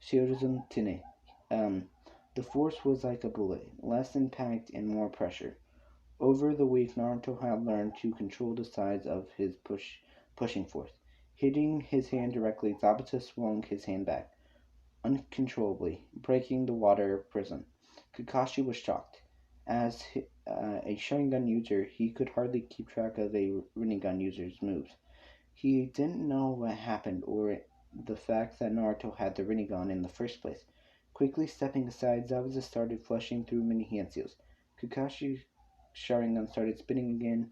Shirizun Tine. The force was like a bullet, less impact and more pressure. Over the week, Naruto had learned to control the size of his pushing force. Hitting his hand directly, Zabuza swung his hand back, uncontrollably, breaking the water prison. Kakashi was shocked. As a Sharingan user, he could hardly keep track of a Rinnegan user's moves. He didn't know what happened or the fact that Naruto had the Rinnegan in the first place. Quickly stepping aside, Zabuza started flushing through many hand seals. Kakashi's Sharingan started spinning again,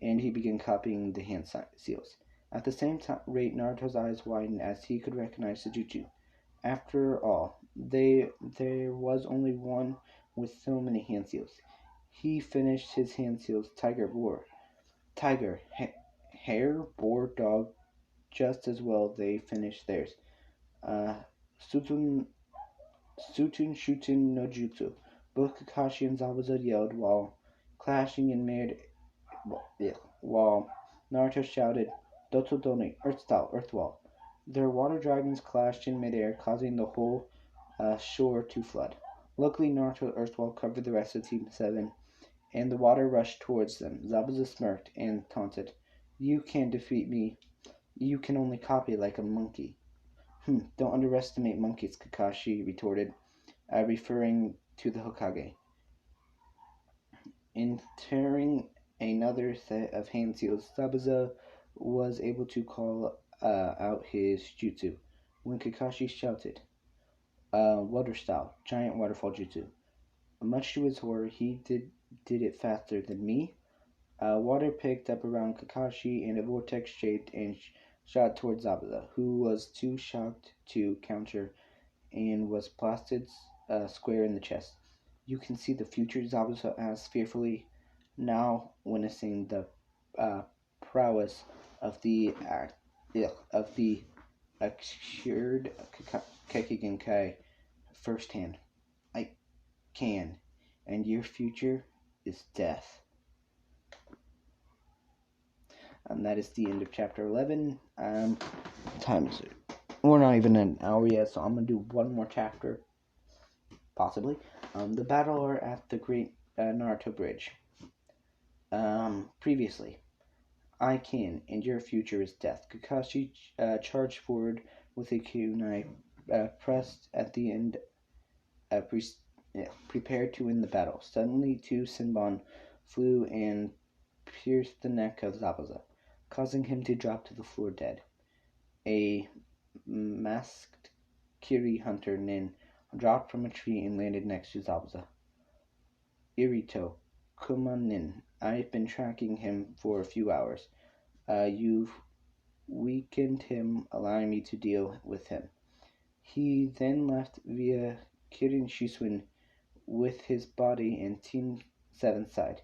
and he began copying the hand seals. At the same rate, Naruto's eyes widened as he could recognize the jutsu. After all, there was only one with so many hand seals. He finished his hand seals tiger, hare, boar, dog, just as well they finished theirs. Uh, Sutun, Sutun Shuten no Jutsu. Both Kakashi and Zabuza yelled while clashing in mid, while Naruto shouted, Dotodoni, Earth Style, Earth Wall. Their water dragons clashed in midair, causing the whole shore to flood. Luckily, Naruto's Earth Wall covered the rest of Team 7, and the water rushed towards them. Zabuza smirked and taunted, You can't defeat me. You can only copy like a monkey. Don't underestimate monkeys, Kakashi retorted, referring to the Hokage. In tearing another set of hand seals, Zabuza was able to call out his jutsu when Kakashi shouted, Water Style, Giant Waterfall Jutsu. Much to his horror, he did it faster than me. Water picked up around Kakashi in a vortex shaped and shot towards Zabuza, who was too shocked to counter and was blasted square in the chest. You can see the future, Zabuza asked fearfully, now witnessing the uh, prowess of the assured Kekigenkai firsthand. I can, and your future is death. And that is the end of chapter 11. Time is it? We're not even an hour yet, so I'm gonna do one more chapter, possibly. The battle are at the Great Naruto Bridge. Previously, I can, and your future is death. Kakashi charged forward with a kunai pressed at the end, prepared to win the battle. Suddenly, two Senbon flew and pierced the neck of Zabuza, causing him to drop to the floor dead. A masked Kiri hunter Nin dropped from a tree and landed next to Zabuza. Irito, Kumanin, I've been tracking him for a few hours. You've weakened him, allowing me to deal with him. He then left via Kirin Shisuin with his body and Team 7's side.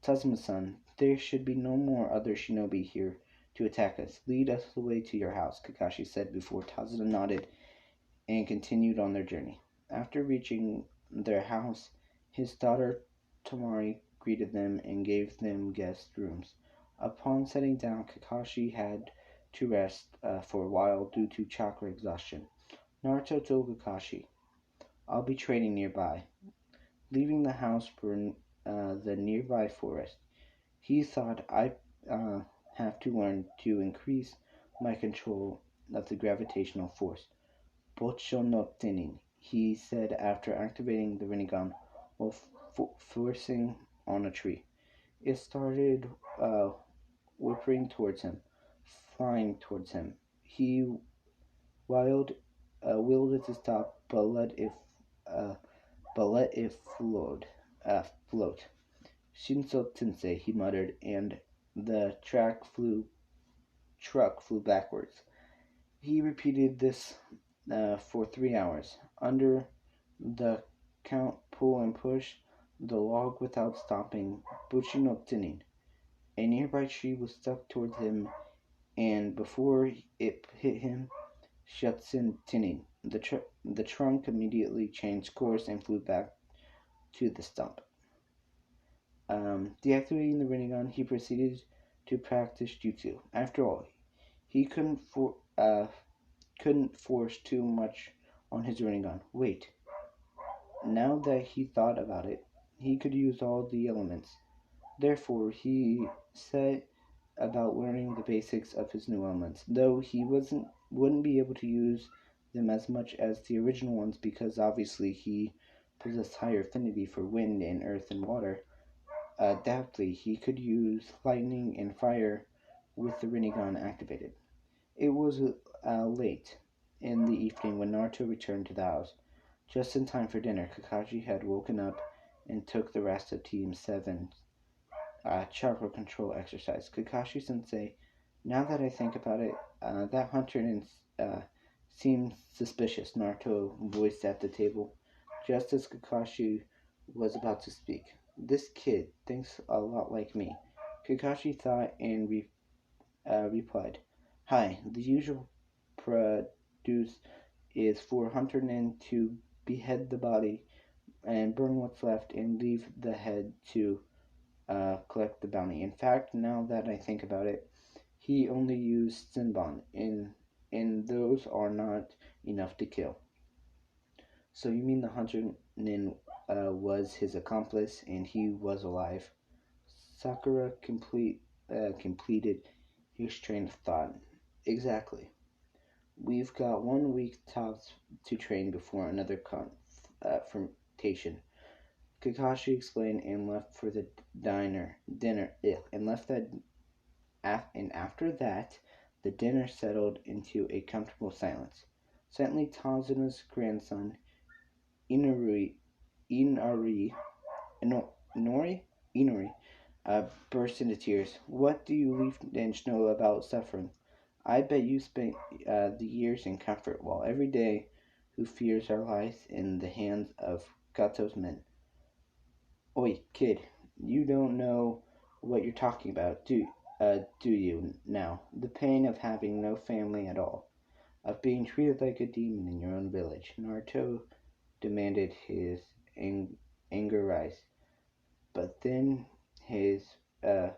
Tazuma-san, there should be no more other shinobi here to attack us. Lead us the way to your house, Kakashi said before Tazuna nodded and continued on their journey. After reaching their house, his daughter Tomari greeted them and gave them guest rooms. Upon setting down, Kakashi had to rest for a while due to chakra exhaustion. Naruto told Kakashi, I'll be training nearby. Leaving the house for the nearby forest, he thought I have to learn to increase my control of the gravitational force. Bocho no Tenin, he said after activating the Rinnegan while forcing on a tree. It started whipping towards him, flying towards him. He willed it to stop, but let it float. Shinso Tensei, he muttered, and the truck flew backwards. He repeated this for 3 hours. Under the count, pull and push the log without stopping. Bushi no Tinin. A nearby tree was stuck towards him, and before it hit him, Shutsen Tinin. The trunk immediately changed course and flew back to the stump. Deactivating the Rinnegan, he proceeded to practice jutsu. After all, he couldn't force too much on his Rinnegan. Wait, now that he thought about it, he could use all the elements. Therefore, he set about learning the basics of his new elements, though he wouldn't be able to use them as much as the original ones because obviously he possessed higher affinity for wind and earth and water. Doubtfully, he could use lightning and fire with the Rinnegan activated. It was late in the evening when Naruto returned to the house. Just in time for dinner, Kakashi had woken up and took the rest of Team 7's chakra control exercise. Kakashi Sensei, now that I think about it, that hunter in seems suspicious, Naruto voiced at the table, just as Kakashi was about to speak. This kid thinks a lot like me. Kakashi thought and replied, Hi, the usual produce is for Hunter Nen to behead the body and burn what's left and leave the head to collect the bounty. In fact, now that I think about it, he only used Sinbon, and those are not enough to kill. So you mean the Hunter Nin was his accomplice and he was alive? Sakura completed his train of thought. Exactly. We've got 1 week tops to train before another confrontation. Kakashi explained and left for the dinner, and left that, and after that, the dinner settled into a comfortable silence. Suddenly, Tazuna's grandson, Inari, Inari, Inori, Inori, burst into tears. What do you leafdens know about suffering? I bet you spent the years in comfort, while every day who fears our lives in the hands of Gato's men. Oi, kid, you don't know what you're talking about, do you now? The pain of having no family at all, of being treated like a demon in your own village. Naruto demanded, his anger rise, but then his uh,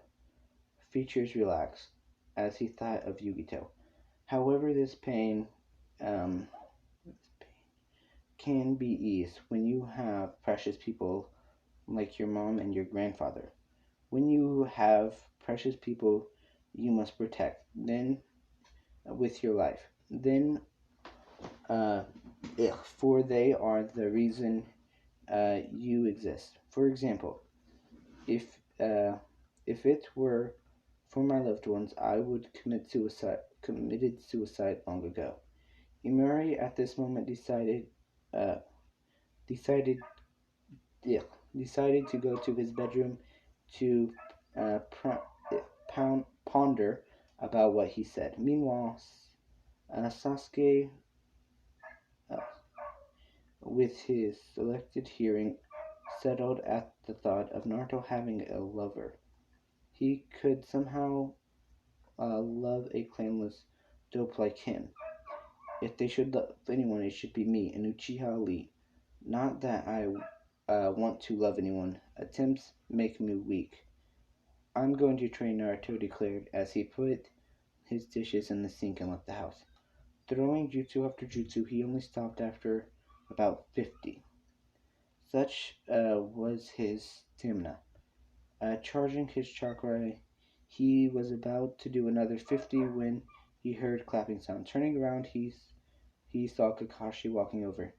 features relaxed as he thought of Yugito. However, this pain um, can be eased when you have precious people like your mom and your grandfather. When you have precious people you must protect, then with your life, then uh, for they are the reason you exist. For example, if uh, if it were for my loved ones, I would committed suicide long ago. Imari at this moment uh, decided yeah, decided to go to his bedroom to ponder about what he said. Meanwhile, Sasuke, uh, with his selected hearing, settled at the thought of Naruto having a lover. He could somehow love a claimless dope like him. If they should love anyone, it should be me, an Uchiha elite. Not that I want to love anyone. Attempts make me weak. I'm going to train, Naruto declared as he put his dishes in the sink and left the house. Throwing jutsu after jutsu, he only stopped after about 50. Such was his stamina. Charging his chakra, he was about to do another 50 when he heard clapping sound. Turning around, he saw Kakashi walking over,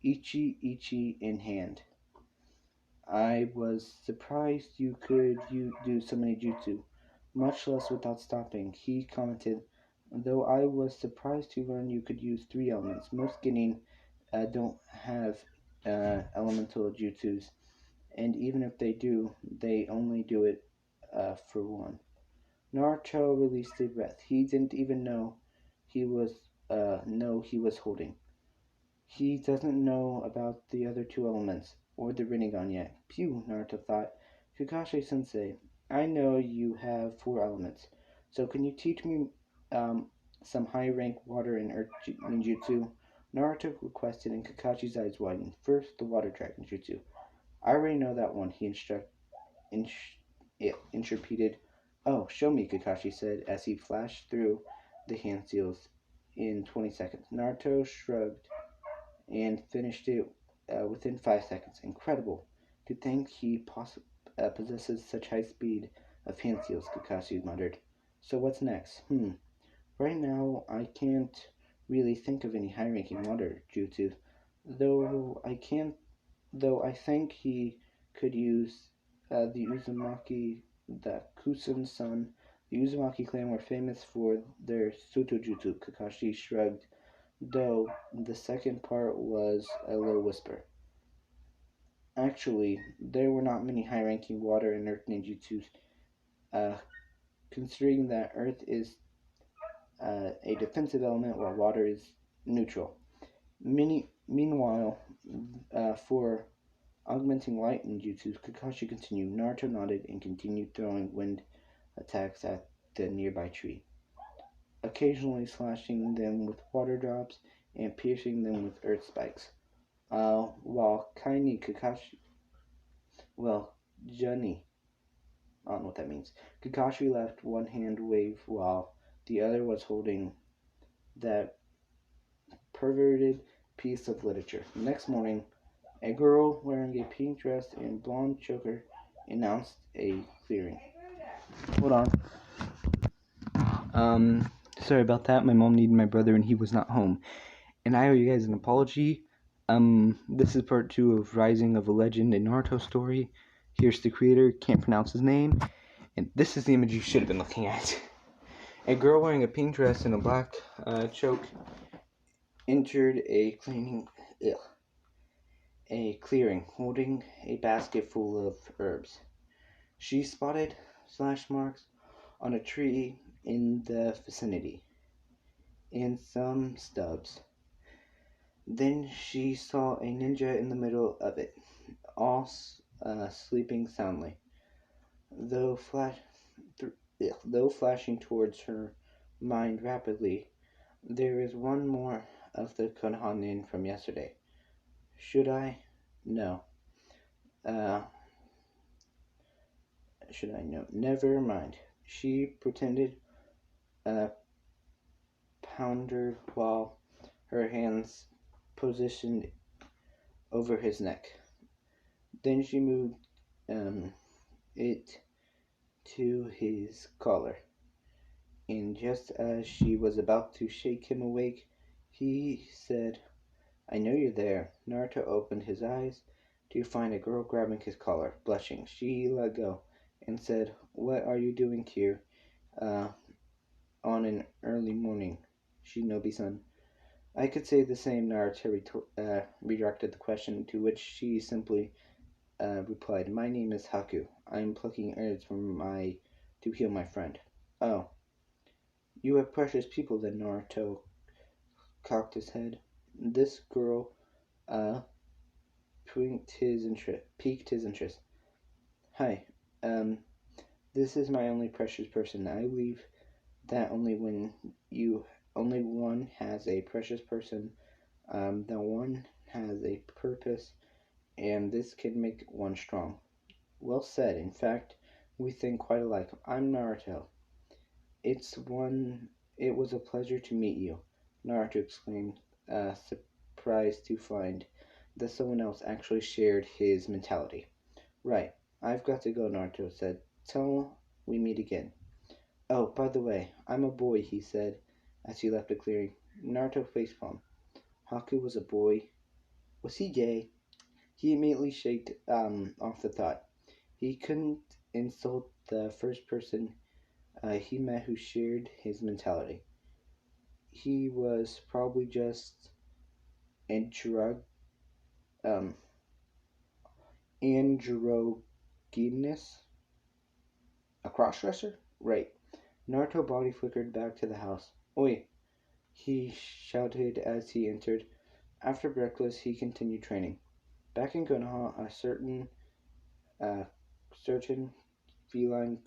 Ichi in hand. I was surprised you do so many jutsu, much less without stopping, he commented, though I was surprised to learn you could use three elements. Most Genin don't have elemental jutsus, and even if they do, they only do it for one. Naruto released a breath. He didn't even know he was holding. He doesn't know about the other two elements, or the Rinnegan yet. Phew, Naruto thought. Kakashi sensei, I know you have four elements, so can you teach me some high rank water and earth ninjutsu? Naruto requested, and Kakashi's eyes widened. First, the water dragon jutsu. I already know that one, he interpreted. Oh, show me, Kakashi said as he flashed through the hand seals in 20 seconds. Naruto shrugged and finished it within 5 seconds. Incredible. To think he possesses such high speed of hand seals, Kakashi muttered. So what's next? Right now, I can't really think of any high-ranking water jutsu, though I can though I think he could use the Uzumaki, the Kusun son. The Uzumaki clan were famous for their Sotojutsu. Kakashi shrugged, though the second part was a low whisper. Actually, there were not many high-ranking water and earth ninjutsus, uh, considering that earth is a defensive element while water is neutral. Meanwhile, for augmenting light ninjutsu, Kakashi continued. Naruto nodded and continued throwing wind attacks at the nearby tree, occasionally slashing them with water drops and piercing them with earth spikes. While Kaini Kakashi, well, Johnny, I don't know what that means. Kakashi left one hand wave while the other was holding that perverted piece of literature. The next morning, a girl wearing a pink dress and blonde choker announced a clearing. Hold on. Sorry about that. My mom needed my brother and he was not home. And I owe you guys an apology. This is part 2 of Rising of a Legend, a Naruto story. Here's the creator, can't pronounce his name. And this is the image you should have been looking at. A girl wearing a pink dress and a black choke entered a clearing, holding a basket full of herbs. She spotted slash marks on a tree in the vicinity, and some stubs. Then she saw a ninja in the middle of it, all sleeping soundly, though, though flashing towards her mind rapidly. There is one more of the Konoha from yesterday. Should I? No. Uh, should I? No. Never mind. She pretended pondered while her hands positioned over his neck. Then she moved it to his collar, and just as she was about to shake him awake, he said, "I know you're there." Naruto opened his eyes to find a girl grabbing his collar. Blushing, she let go and said, "What are you doing here uh, on an early morning, Shinobi-san?" I could say the same, Naruto redirected the question, to which she simply replied, "My name is Haku. I'm plucking herbs to heal my friend." "Oh, you have precious people then," Naruto cocked his head. This girl uh, piqued his interest. "Hi, um, this is my only precious person. I believe that only one has a precious person, that one has a purpose, and this can make one strong." "Well said. In fact, we think quite alike. I'm Naruto." It was a pleasure to meet you," Naruto exclaimed, surprised to find that someone else actually shared his mentality. "Right. I've got to go," Naruto said. "Till we meet again." "Oh, by the way, I'm a boy," he said as he left the clearing. Naruto facepalmed. Haku was a boy. Was he gay? He immediately shaked off the thought. He couldn't insult the first person he met who shared his mentality. He was probably just um, androgynous, a crossdresser? Right. Naruto body flickered back to the house. "Oi!" he shouted as he entered. After breakfast, he continued training. Back in Konoha, uh, certain feline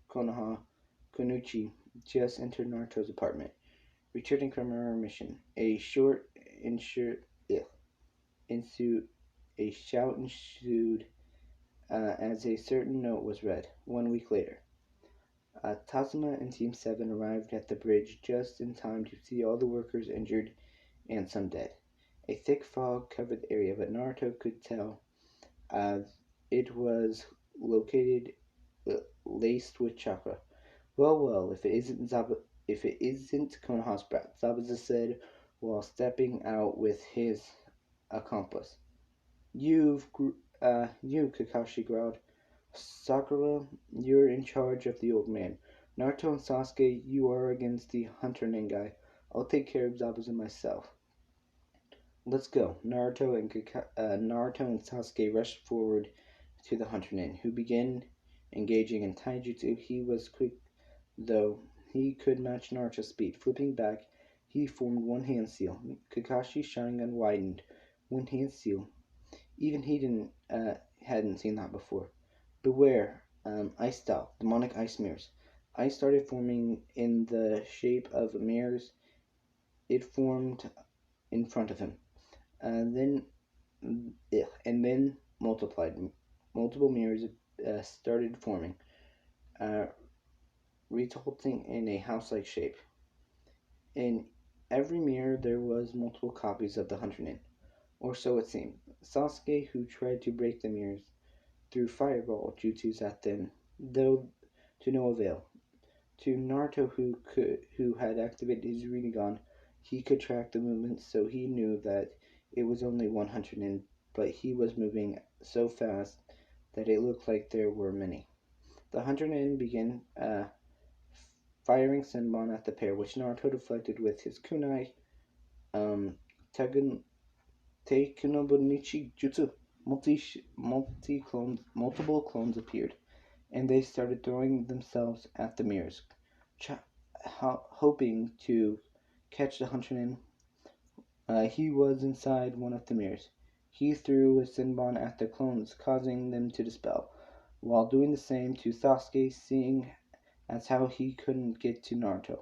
Konoha Kunuchi just entered Naruto's apartment, returning from her mission. A shout ensued as a certain note was read. 1 week later, Tazuma and Team 7 arrived at the bridge just in time to see all the workers injured and some dead. A thick fog covered the area, but Naruto could tell uh, it was located laced with chakra. "Well, well, if it isn't Konoha's brat," Zabuza said while stepping out with his accomplice. You," Kakashi growled. "Sakura, you're in charge of the old man. Naruto and Sasuke, you are against the Hunter Ningai. I'll take care of Zabuza myself." "Let's go." Naruto and Sasuke rushed forward to the Hunter Nin, who began engaging in taijutsu. He was quick, though. He could match Naruto's speed. Flipping back, he formed one hand seal. Kakashi's Sharingan widened. One hand seal. Even he hadn't seen that before. Beware, ice style, demonic ice mirrors. Ice started forming in the shape of mirrors. It formed in front of him. Then and then multiplied. Multiple mirrors started forming, uh, resulting in a house-like shape. In every mirror there was multiple copies of the 100 nin, or so it seemed. Sasuke, who tried to break the mirrors, threw fireball jutsus at them, though to no avail. To Naruto, who had activated his Rinnegan, he could track the movements, so he knew that it was only 100 nin, but he was moving so fast that it looked like there were many. The 100 nin began firing Senbon at the pair, which Naruto deflected with his kunai. Tagun Teikunobonichi Jutsu. Multiple clones appeared, and they started throwing themselves at the mirrors, hoping to catch the hunter. He was inside one of the mirrors. He threw a Sinbon at the clones, causing them to dispel, while doing the same to Sasuke, seeing as how he couldn't get to Naruto.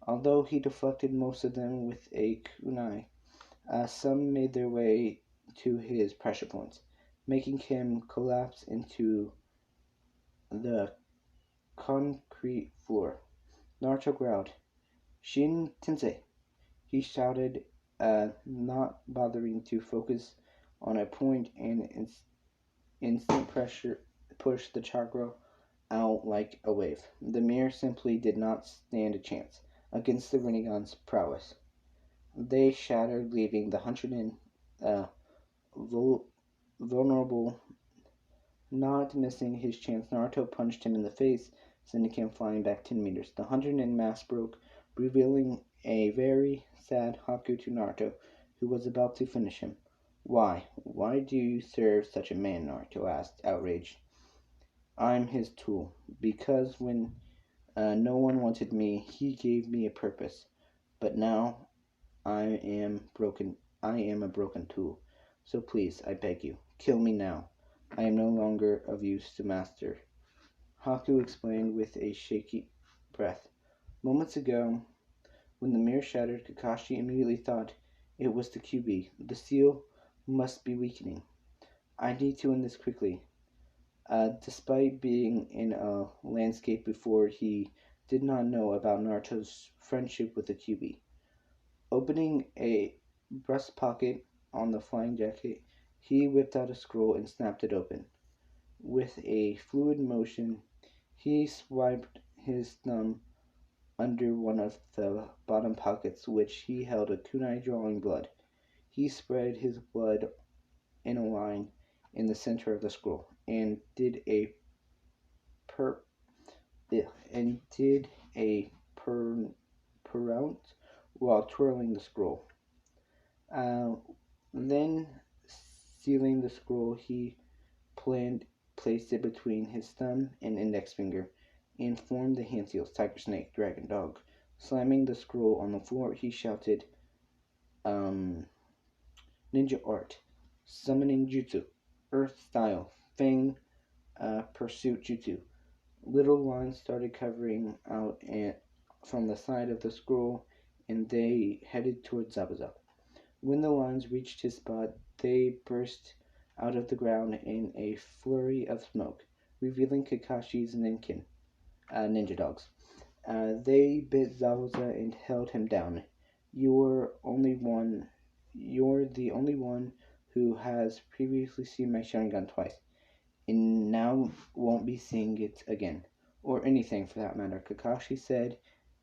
Although he deflected most of them with a kunai, some made their way to his pressure points, making him collapse into the concrete floor. Naruto growled, "Shin Tensei!" He shouted, not bothering to focus on a point, and instant pressure pushed the chakra out like a wave. The mirror simply did not stand a chance against the Rinnegan's prowess. They shattered, leaving the 100 vulnerable. Not missing his chance, Naruto punched him in the face, sending him flying back 10 meters. The 100 mask broke, revealing a very sad Haku to Naruto, who was about to finish him. "Why? Why do you serve such a man?" Naruto asked, outraged. "I'm his tool. Because when no one wanted me, he gave me a purpose. But now I am broken. I am a broken tool. So please, I beg you, kill me now. I am no longer of use to master," Haku explained with a shaky breath. Moments ago, when the mirror shattered, Kakashi immediately thought it was the QB. The seal must be weakening. "I need to end this quickly." Despite being in a landscape before, he did not know about Naruto's friendship with the QB. Opening a breast pocket on the flying jacket, he whipped out a scroll and snapped it open. With a fluid motion, he swiped his thumb under one of the bottom pockets, which he held a kunai drawing blood. He spread his blood in a line in the center of the scroll, and did a perount while twirling the scroll. Then, sealing the scroll, he placed it between his thumb and index finger, and formed the hand seals: tiger, snake, dragon, dog. Slamming the scroll on the floor, he shouted, ninja art, summoning jutsu, earth style, fang, pursuit jutsu. Little lines started covering out from the side of the scroll, and they headed towards Zabuza. When the lines reached his spot, they burst out of the ground in a flurry of smoke, revealing Kakashi's ninja dogs. They bit Zabuza and held him down. You're the only one who has previously seen my Sharingan twice, and now won't be seeing it again. Or anything for that matter," Kakashi said,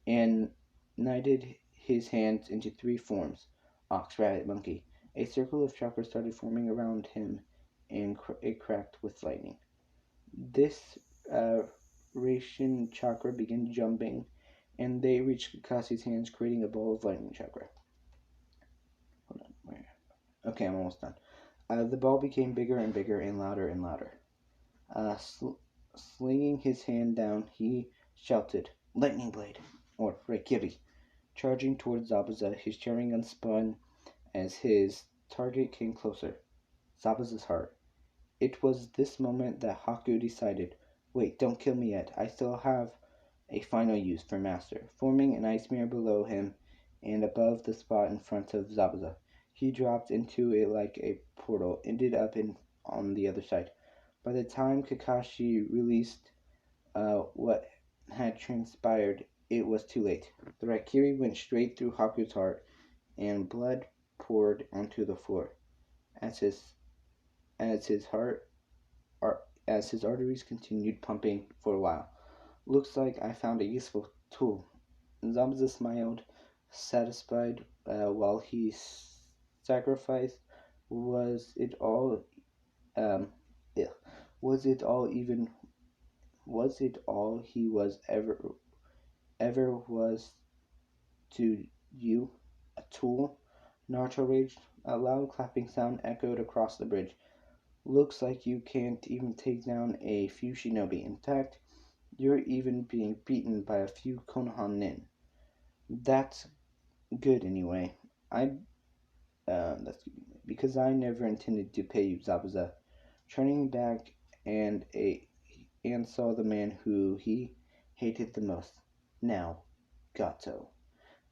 and knighted his hands into 3 forms: ox, rabbit, monkey. A circle of chakra started forming around him, and it cracked with lightning. This Ration chakra began jumping, and they reached Kakashi's hands, creating a ball of lightning chakra. Hold on, where? Okay, I'm almost done. The ball became bigger and bigger, and louder and louder. Slinging his hand down, he shouted, "Lightning blade," or Reikiri. charging towards Zabuza. His Sharingan spun as his target came closer. Zabuza's heart. It was this moment that Haku decided, wait, don't kill me yet. I still have a final use for Master. Forming an ice mirror below him and above the spot in front of Zabuza, he dropped into it like a portal, ended up on the other side. By the time Kakashi released what had transpired, it was too late. The Raikiri went straight through Haku's heart, and blood poured onto the floor. As his heart as his arteries continued pumping for a while. Looks like I found a useful tool. Zabuza smiled, satisfied, while he sacrificed. Was it all? Yeah. Was it all even? Was it all he was ever was to you? A tool? Naruto raged. A loud clapping sound echoed across the bridge. Looks like you can't even take down a few shinobi. In fact, you're even being beaten by a few Konoha nin. That's good anyway. That's because I never intended to pay you, Zabuza. Turning back and saw the man who he hated the most. Now, Gato.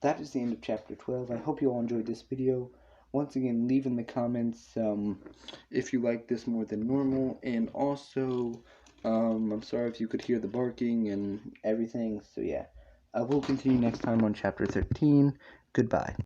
That is the end of chapter 12. I hope you all enjoyed this video. Once again, leave in the comments if you like this more than normal, and also I'm sorry if you could hear the barking and everything. So yeah, we'll continue next time on chapter 13. Goodbye.